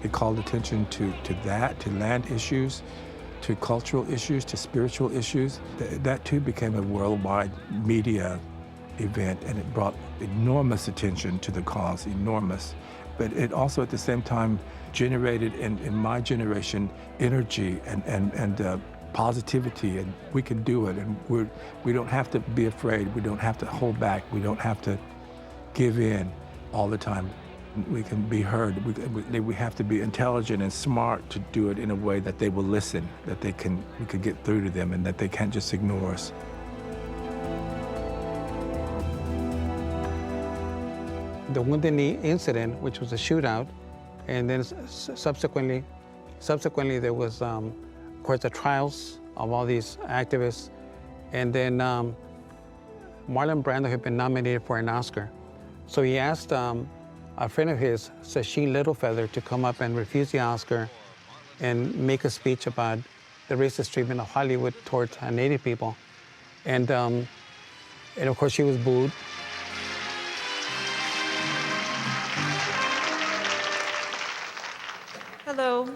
It called attention to that, to land issues, to cultural issues, to spiritual issues. That too became a worldwide media event, and it brought enormous attention to the cause, enormous. But it also at the same time generated in my generation energy and positivity, and we can do it, and we don't have to be afraid, we don't have to hold back, we don't have to give in all the time. We can be heard. We have to be intelligent and smart to do it in a way that they will listen, that we can get through to them, and that they can't just ignore us. The Wounded Knee incident, which was a shootout, and then subsequently there was, of course, the trials of all these activists, and then Marlon Brando had been nominated for an Oscar. So he asked a friend of his, Sacheen Littlefeather, to come up and refuse the Oscar and make a speech about the racist treatment of Hollywood towards Native people. And of course, she was booed. Hello,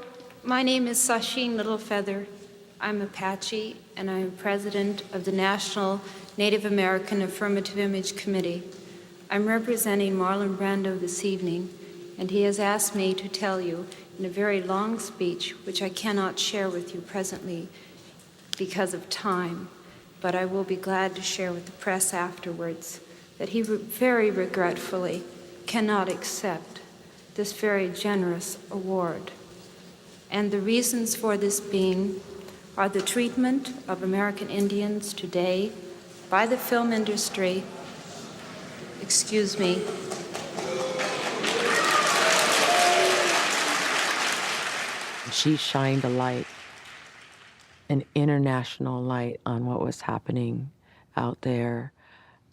my name is Sacheen Littlefeather. I'm Apache, and I'm president of the National Native American Affirmative Image Committee. I'm representing Marlon Brando this evening, and he has asked me to tell you in a very long speech, which I cannot share with you presently because of time, but I will be glad to share with the press afterwards, that he very regretfully cannot accept this very generous award. And the reasons for this being are the treatment of American Indians today by the film industry. Excuse me. She shined a light, an international light, on what was happening out there.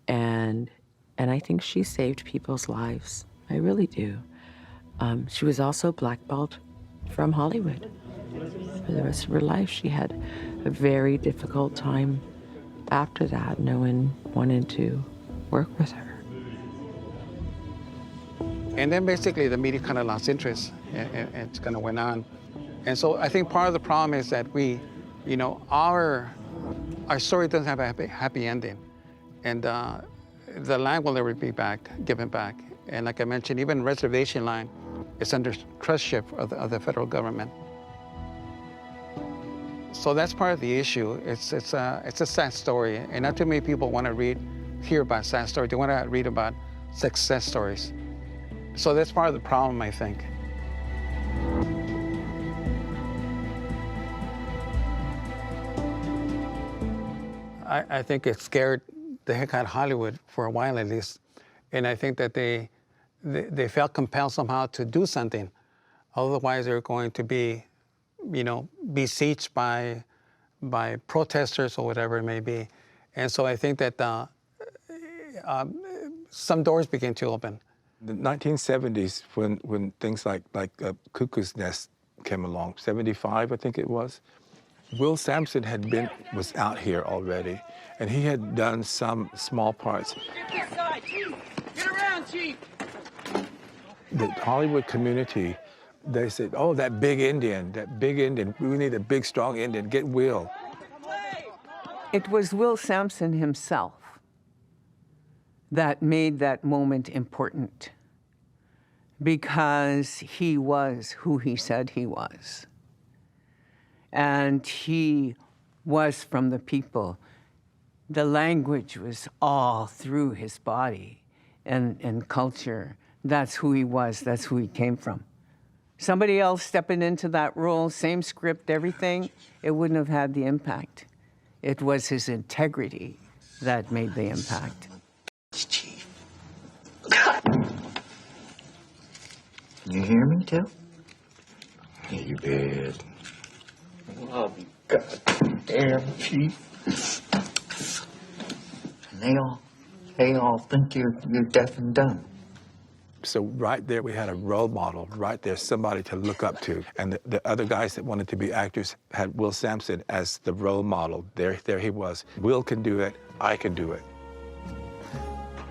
And I think she saved people's lives. I really do. She was also blackballed from Hollywood for the rest of her life. She had a very difficult time after that. No one wanted to work with her. And then basically the media kind of lost interest, and it kind of went on. And so I think part of the problem is that our story doesn't have a happy ending. And the land will never be given back. And like I mentioned, even reservation land is under trustship of the federal government. So that's part of the issue. It's a sad story, and not too many people want to hear about sad stories. They want to read about success stories. So that's part of the problem, I think. I think it scared the heck out of Hollywood for a while at least, and I think that they felt compelled somehow to do something. Otherwise, they're going to be, besieged by protesters or whatever it may be. And so I think that some doors began to open. The 1970s, when things like Cuckoo's Nest came along, 75, I think it was, Will Sampson was out here already, and he had done some small parts. Get this side, Chief! Get around, Chief! The Hollywood community, they said, oh, that big Indian, we need a big, strong Indian, get Will. It was Will Sampson himself that made that moment important, because he was who he said he was. And he was from the people. The language was all through his body and culture. That's who he was, that's who he came from. Somebody else stepping into that role, same script, everything, it wouldn't have had the impact. It was his integrity that made the impact. Chief. You hear me too? Yeah, you did. Oh, goddamn, Chief. And they all think you're deaf and dumb. So right there, we had a role model, right there, somebody to look up to. And the other guys that wanted to be actors had Will Sampson as the role model. There he was. Will can do it, I can do it.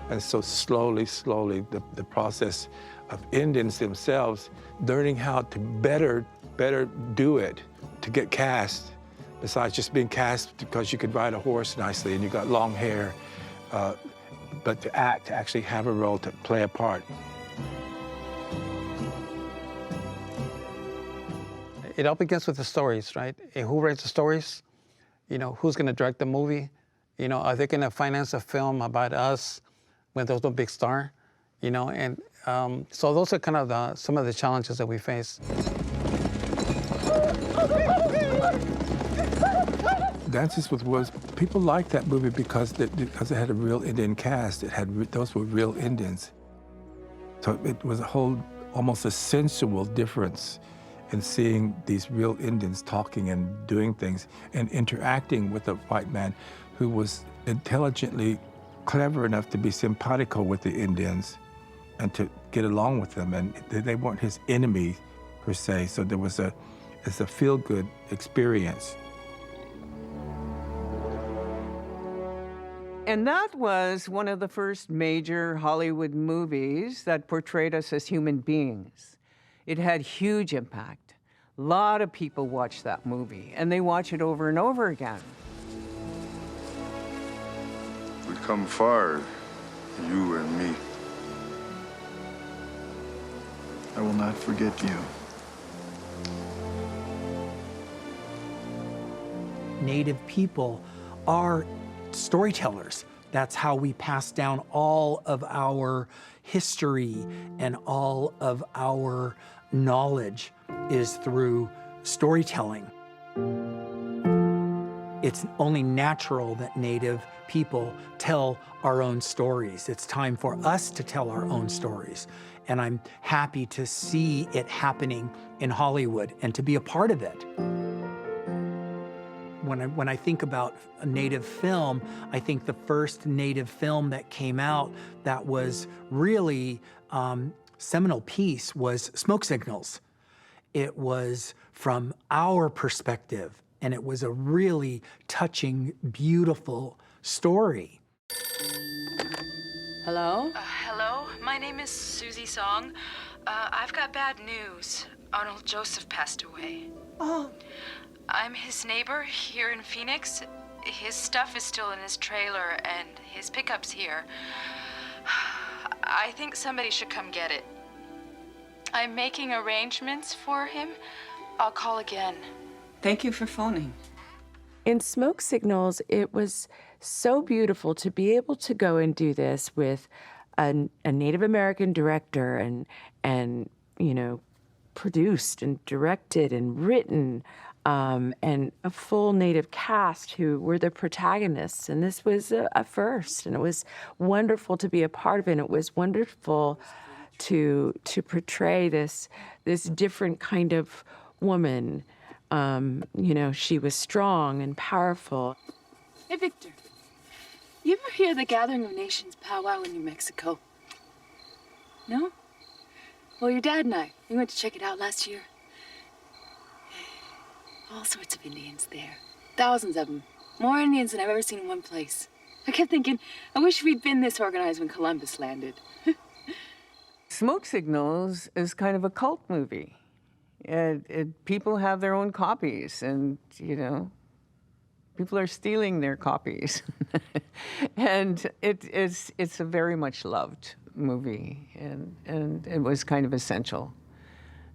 And so slowly, the process of Indians themselves learning how to better do it, to get cast, besides just being cast because you could ride a horse nicely and you got long hair, but to act, to actually have a role, to play a part. It all begins with the stories, right? And who writes the stories? Who's going to direct the movie? Are they going to finance a film about us when there's no big star? And So those are kind of some of the challenges that we face. Dances with Wolves, people liked that movie because it had a real Indian cast. Those were real Indians. So it was almost a sensual difference in seeing these real Indians talking and doing things and interacting with a white man who was intelligently clever enough to be simpatico with the Indians and to get along with them. And they weren't his enemy per se. So it's a feel-good experience. And that was one of the first major Hollywood movies that portrayed us as human beings. It had huge impact. A lot of people watch that movie, and they watch it over and over again. We've come far, you and me. I will not forget you. Native people are storytellers. That's how we pass down all of our history and all of our knowledge is through storytelling. It's only natural that Native people tell our own stories. It's time for us to tell our own stories. And I'm happy to see it happening in Hollywood and to be a part of it. When I think about a Native film, I think the first Native film that came out that was really seminal piece was Smoke Signals. It was from our perspective, and it was a really touching, beautiful story. Hello? Hello, my name is Susie Song. I've got bad news. Arnold Joseph passed away. Oh. I'm his neighbor here in Phoenix. His stuff is still in his trailer and his pickup's here. I think somebody should come get it. I'm making arrangements for him. I'll call again. Thank you for phoning. In Smoke Signals, it was so beautiful to be able to go and do this with a Native American director and you know, produced and directed and written, and a full Native cast who were the protagonists. And this was a first, and it was wonderful to be a part of it. And it was wonderful to portray this different kind of woman. You know, she was strong and powerful. Hey, Victor. You ever hear the Gathering of Nations powwow in New Mexico? No? Well, your dad and we went to check it out last year. All sorts of Indians there. Thousands of them. More Indians than I've ever seen in one place. I kept thinking, I wish we'd been this organized when Columbus landed. Smoke Signals is kind of a cult movie. People have their own copies, and, you know, people are stealing their copies. And it's a very much loved movie, and it was kind of essential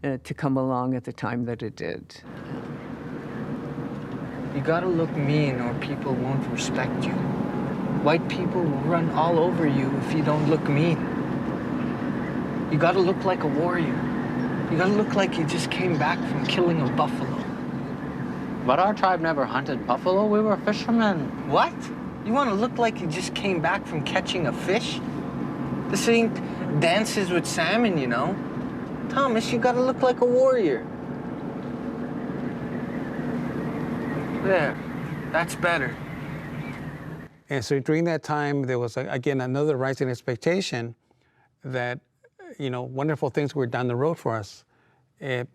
to come along at the time that it did. You gotta look mean or people won't respect you. White people will run all over you if you don't look mean. You gotta look like a warrior. You gotta look like you just came back from killing a buffalo. But our tribe never hunted buffalo. We were fishermen. What? You wanna look like you just came back from catching a fish? This ain't dances with salmon, you know. Thomas, you gotta look like a warrior. There, that's better. And so during that time, there was, again, another rising expectation that, you know, wonderful things were down the road for us. And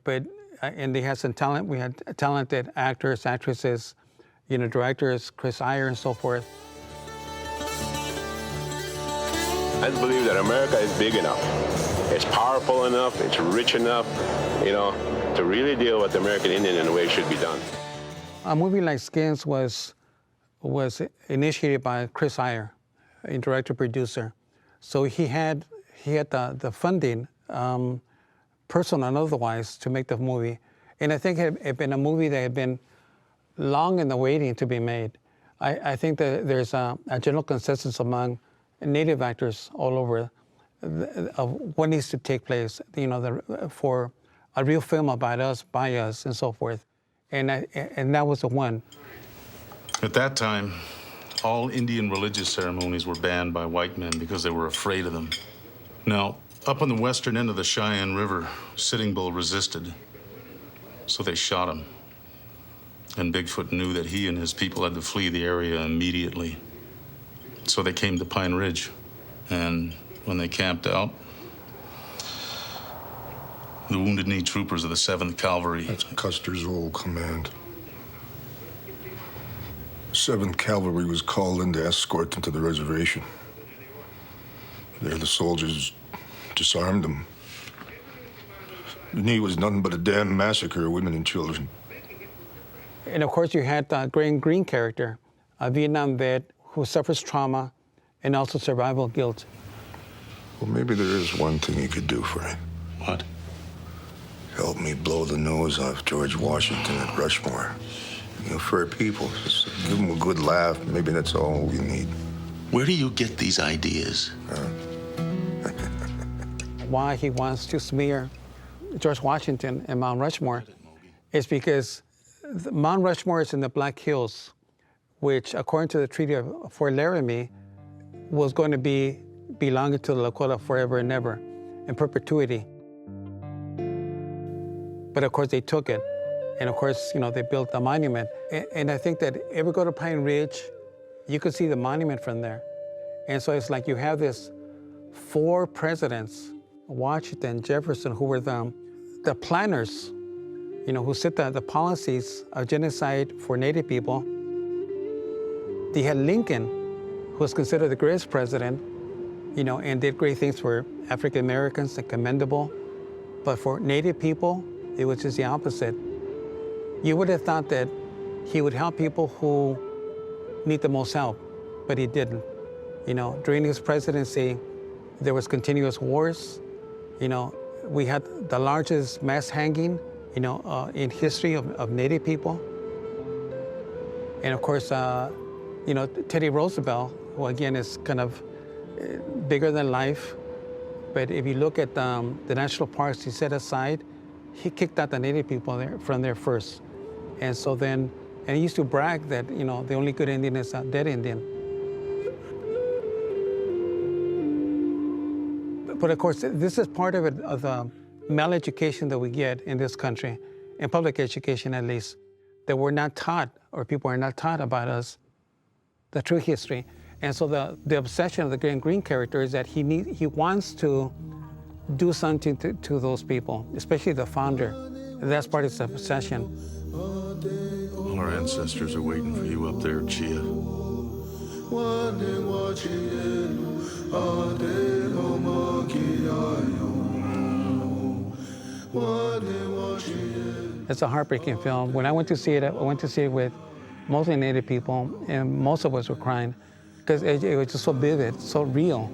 they had some talent. We had talented actors, actresses, you know, directors, Chris Iyer and so forth. I just believe that America is big enough. It's powerful enough, it's rich enough, you know, to really deal with the American Indian in the way it should be done. A movie like Skins was initiated by Chris Iyer, a director-producer. So he had the funding, personal and otherwise, to make the movie. And I think it had been a movie that had been long in the waiting to be made. I think that there's a general consensus among Native actors all over of what needs to take place, for a real film about us, by us, and so forth. And that was the one. At that time, all Indian religious ceremonies were banned by white men because they were afraid of them. Now, up on the western end of the Cheyenne River, Sitting Bull resisted, so they shot him. And Bigfoot knew that he and his people had to flee the area immediately. So they came to Pine Ridge, and when they camped out, the Wounded Knee troopers of the 7th Cavalry. That's Custer's old command. 7th Cavalry was called in to escort them to the reservation. There, the soldiers disarmed them. The Knee was nothing but a damn massacre of women and children. And of course, you had the Green character, a Vietnam vet who suffers trauma and also survival guilt. Well, maybe there is one thing you could do for me. What? Help me blow the nose off George Washington at Rushmore. For our people, just give them a good laugh. Maybe that's all we need. Where do you get these ideas? Why he wants to smear George Washington and Mount Rushmore is because Mount Rushmore is in the Black Hills, which, according to the Treaty of Fort Laramie, was going to be belonging to the Lakota forever and ever, in perpetuity. But of course, they took it. And of course, they built a monument. And I think that if you ever go to Pine Ridge, you could see the monument from there. And so it's like you have this 4 presidents, Washington, Jefferson, who were the planners, who set the policies of genocide for Native people. They had Lincoln, who was considered the greatest president, and did great things for African Americans and commendable. But for Native people, it was just the opposite. You would have thought that he would help people who need the most help, but he didn't. During his presidency, there was continuous wars. We had the largest mass hanging, in history of Native people. And of course, Teddy Roosevelt, who again is kind of bigger than life. But if you look at the national parks he set aside, he kicked out the Native people from there first. And so then, and he used to brag that, the only good Indian is a dead Indian. But of course, this is part of it, of the maleducation that we get in this country, in public education at least, that we're not taught, or people are not taught about us, the true history. And so the obsession of the Green character is that he wants to do something to those people, especially the founder. And that's part of his obsession. Our ancestors are waiting for you up there, Chia. It's a heartbreaking film. When I went to see it, I went to see it with mostly Native people, and most of us were crying because it was just so vivid, so real.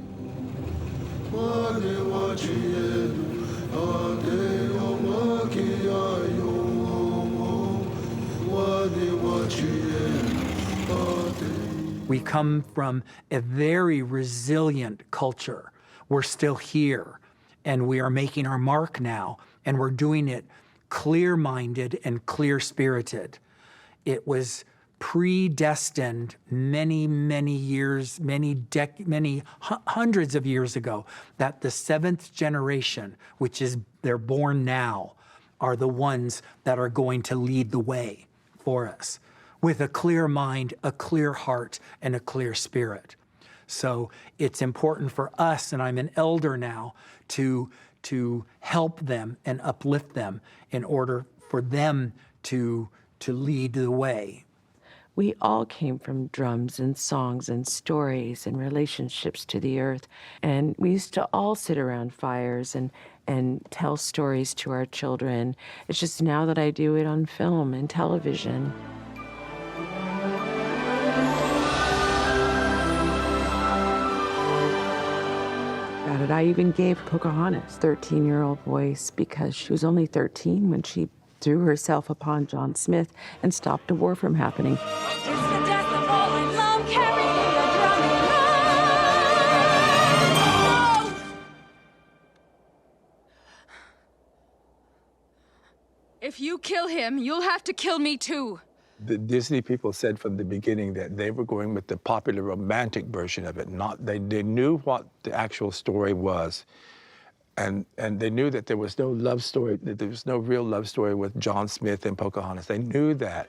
We come from a very resilient culture. We're still here, and we are making our mark now, and we're doing it clear-minded and clear-spirited. It was predestined many, many years, many hundreds of years ago, that the 7th generation, which is they're born now, are the ones that are going to lead the way for us with a clear mind, a clear heart, and a clear spirit. So it's important for us, and I'm an elder now, to help them and uplift them in order for them to lead the way. We all came from drums and songs and stories and relationships to the earth. And we used to all sit around fires and tell stories to our children. It's just now that I do it on film and television. Got it. I even gave Pocahontas 13-year-old voice because she was only 13 when she threw herself upon John Smith and stopped a war from happening. If you kill him, you'll have to kill me too. The Disney people said from the beginning that they were going with the popular romantic version of it. They knew what the actual story was. And they knew that there was no love story, that there was no real love story with John Smith and Pocahontas. They knew that.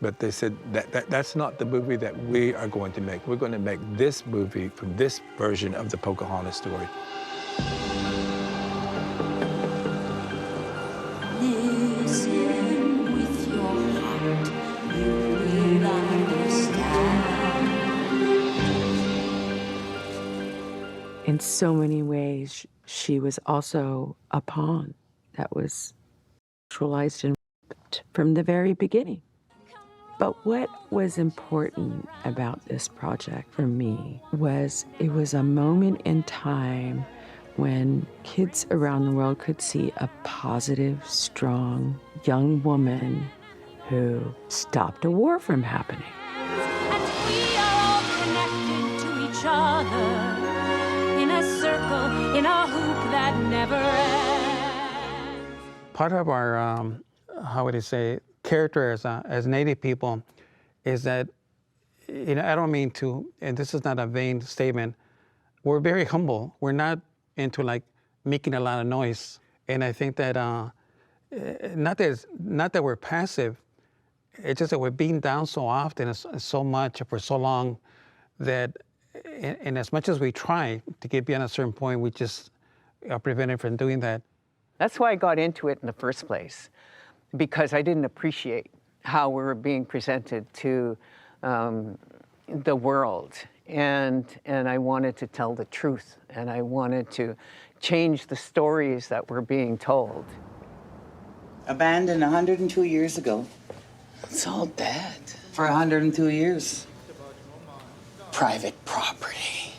But they said that's not the movie that we are going to make. We're going to make this movie from this version of the Pocahontas story. Listen with your heart, you will understand. In so many ways, she was also a pawn that was sexualized and raped from the very beginning. But what was important about this project for me was it was a moment in time when kids around the world could see a positive, strong, young woman who stopped a war from happening. And we are all connected to each other in a circle, in a hoop that never ends. Part of our, how would you say, character as Native people is that, you know, I don't mean to, and this is not a vain statement, we're very humble. We're not into like making a lot of noise. And I think that, not that we're passive, it's just that we're beaten down so often and so much for so long that, and as much as we try to get beyond a certain point, we just are prevented from doing that. That's why I got into it in the first place, because I didn't appreciate how we were being presented to the world. And I wanted to tell the truth, and I wanted to change the stories that were being told. Abandoned 102 years ago. It's all dead. For 102 years. Private property.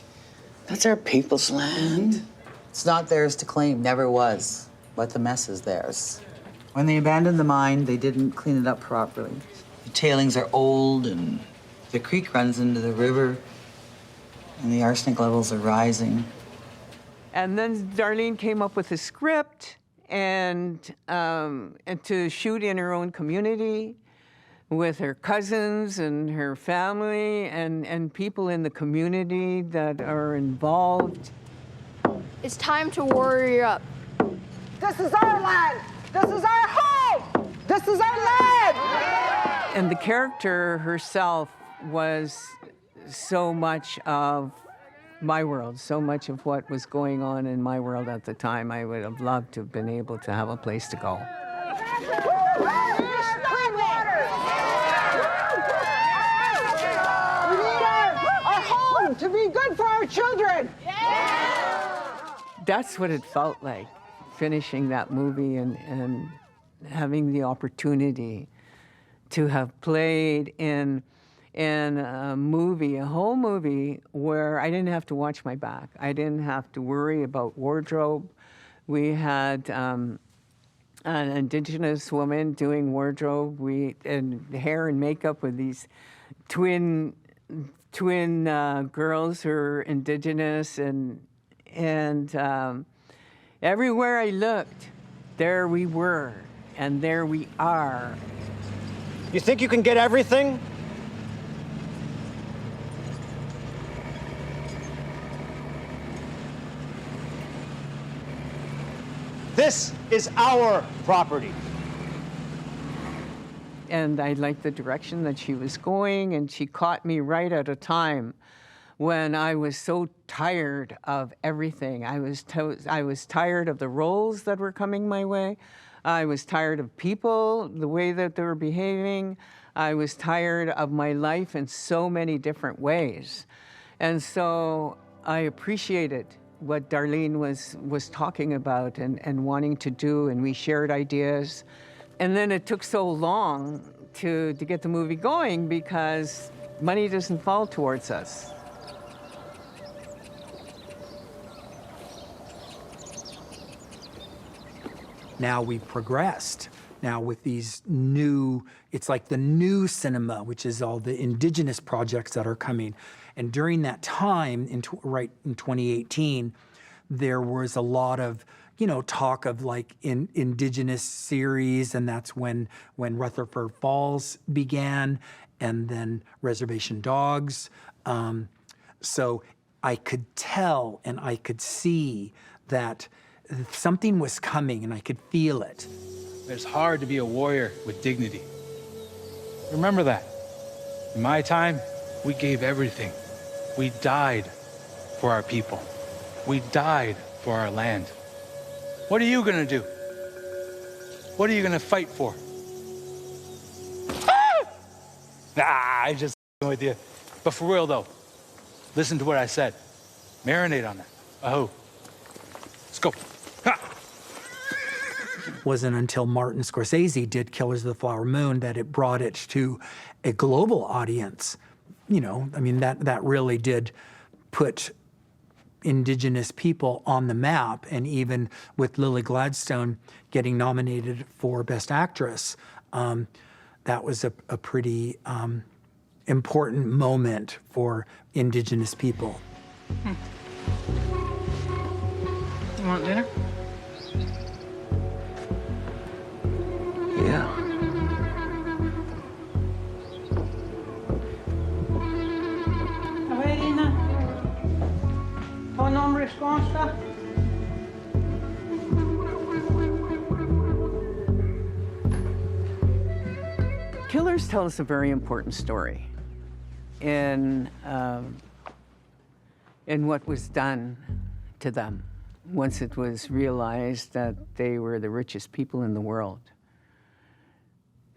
That's our people's land. Mm-hmm. It's not theirs to claim, never was, but the mess is theirs. When they abandoned the mine, they didn't clean it up properly. The tailings are old, and the creek runs into the river, and the arsenic levels are rising. And then Darlene came up with a script and to shoot in her own community with her cousins and her family and people in the community that are involved. It's time to warrior up. This is our land! This is our home! This is our land! And the character herself was so much of my world, so much of what was going on in my world at the time. I would have loved to have been able to have a place to go. Clean water! We need our home to be good for our children! That's what it felt like, finishing that movie and having the opportunity to have played in a movie, a whole movie, where I didn't have to watch my back. I didn't have to worry about wardrobe. We had an Indigenous woman doing wardrobe, and hair and makeup with these twin girls who are Indigenous, and everywhere I looked, there we were, and there we are. You think you can get everything? This is our property. And I liked the direction that she was going, and she caught me right at a time when I was so tired of everything. I was tired of the roles that were coming my way. I was tired of people, the way that they were behaving. I was tired of my life in so many different ways. And so I appreciated what Darlene was talking about and wanting to do, and we shared ideas. And then it took so long to get the movie going because money doesn't fall towards us. Now we've progressed. Now with these new, it's like the new cinema, which is all the Indigenous projects that are coming. And during that time, right in 2018, there was a lot of talk of like Indigenous series, and that's when Rutherford Falls began, and then Reservation Dogs. So I could tell and I could see that something was coming, and I could feel it. It's hard to be a warrior with dignity. Remember that. In my time, we gave everything. We died for our people. We died for our land. What are you gonna do? What are you gonna fight for? I just with you. But for real though, listen to what I said. Marinate on that. Oh, let's go. Ha! Wasn't until Martin Scorsese did Killers of the Flower Moon that it brought it to a global audience. That really did put Indigenous people on the map, and even with Lily Gladstone getting nominated for Best Actress, that was a pretty important moment for Indigenous people. You want dinner? Yeah. ¿Tu nombre consta? Killers tell us a very important story in what was done to them once it was realized that they were the richest people in the world.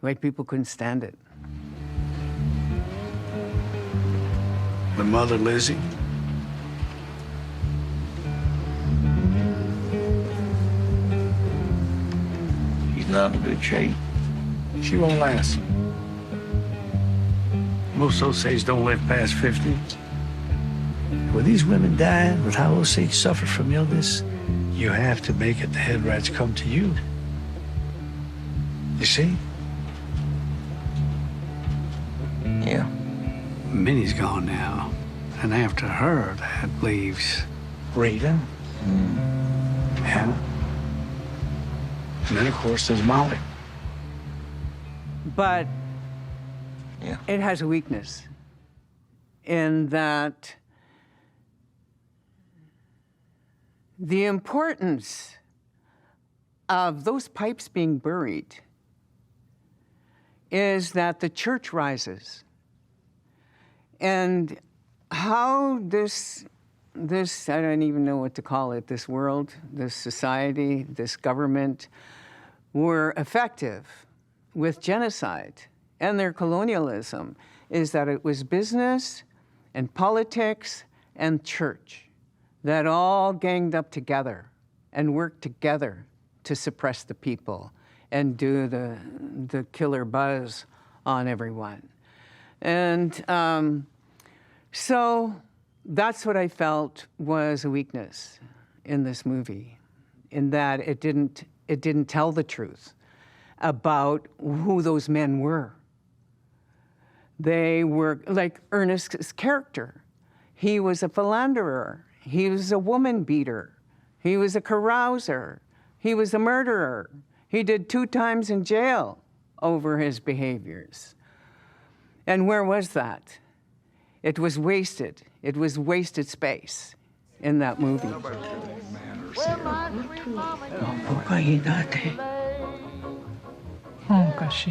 White people couldn't stand it. My mother, Lizzie, she's not in good shape. She won't last. Most Osage don't live past 50. With these women dying, with how Osage suffer from illness, you have to make it the head rights come to you. You see? Yeah. Minnie's gone now, and after her, that leaves Rita, Hannah, and then, of course, there's Molly. But it has a weakness in that the importance of those pipes being buried is that the church rises. And how this, I don't even know what to call it, this world, this society, this government, were effective with genocide and their colonialism is that it was business and politics and church that all ganged up together and worked together to suppress the people and do the killer buzz on everyone. And so that's what I felt was a weakness in this movie, in that it didn't tell the truth about who those men were. They were like Ernest's character. He was a philanderer. He was a woman beater. He was a carouser. He was a murderer. He did 2 times in jail over his behaviors. And where was that? It was wasted. It was wasted space in that movie. Oh, gosh.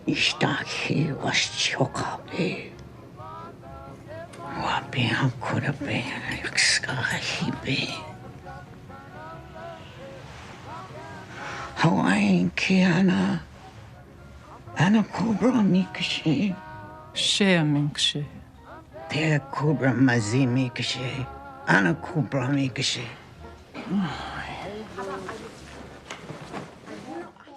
Ishtaki was chokabe. Wapian could have been exahibe. Hawaiian Kiana. Anna Cobra Mikshi. Shea Minkshi. Te Cobra Mazimi Kishi. Anna Cobra Mikshi.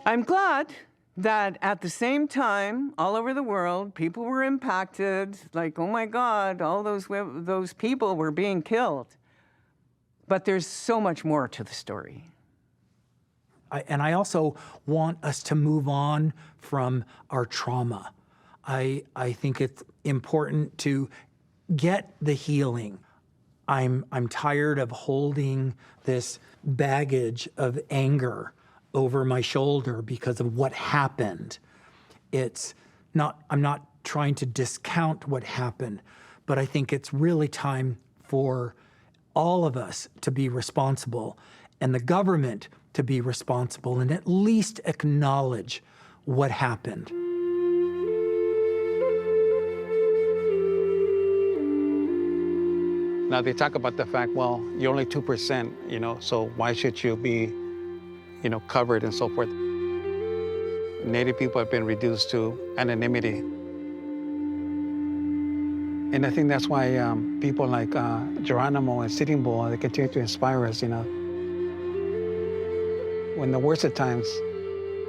I'm glad that at the same time, all over the world, people were impacted, like, oh my God, all those people were being killed. But there's so much more to the story. And I also want us to move on from our trauma. I think it's important to get the healing. I'm tired of holding this baggage of anger over my shoulder because of what happened. I'm not trying to discount what happened, but I think it's really time for all of us to be responsible and the government to be responsible and at least acknowledge what happened. Now they talk about the fact, well, you're only 2%, so why should you be, covered and so forth. Native people have been reduced to anonymity. And I think that's why people like Geronimo and Sitting Bull, they continue to inspire us, When the worst of times,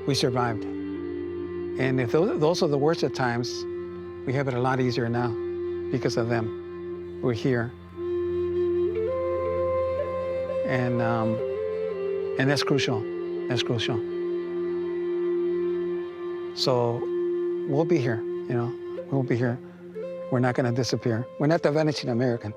we survived. And if those are the worst of times, we have it a lot easier now because of them. We're here. And that's crucial. That's crucial. So we'll be here, we'll be here. We're not going to disappear. We're not the vanishing American.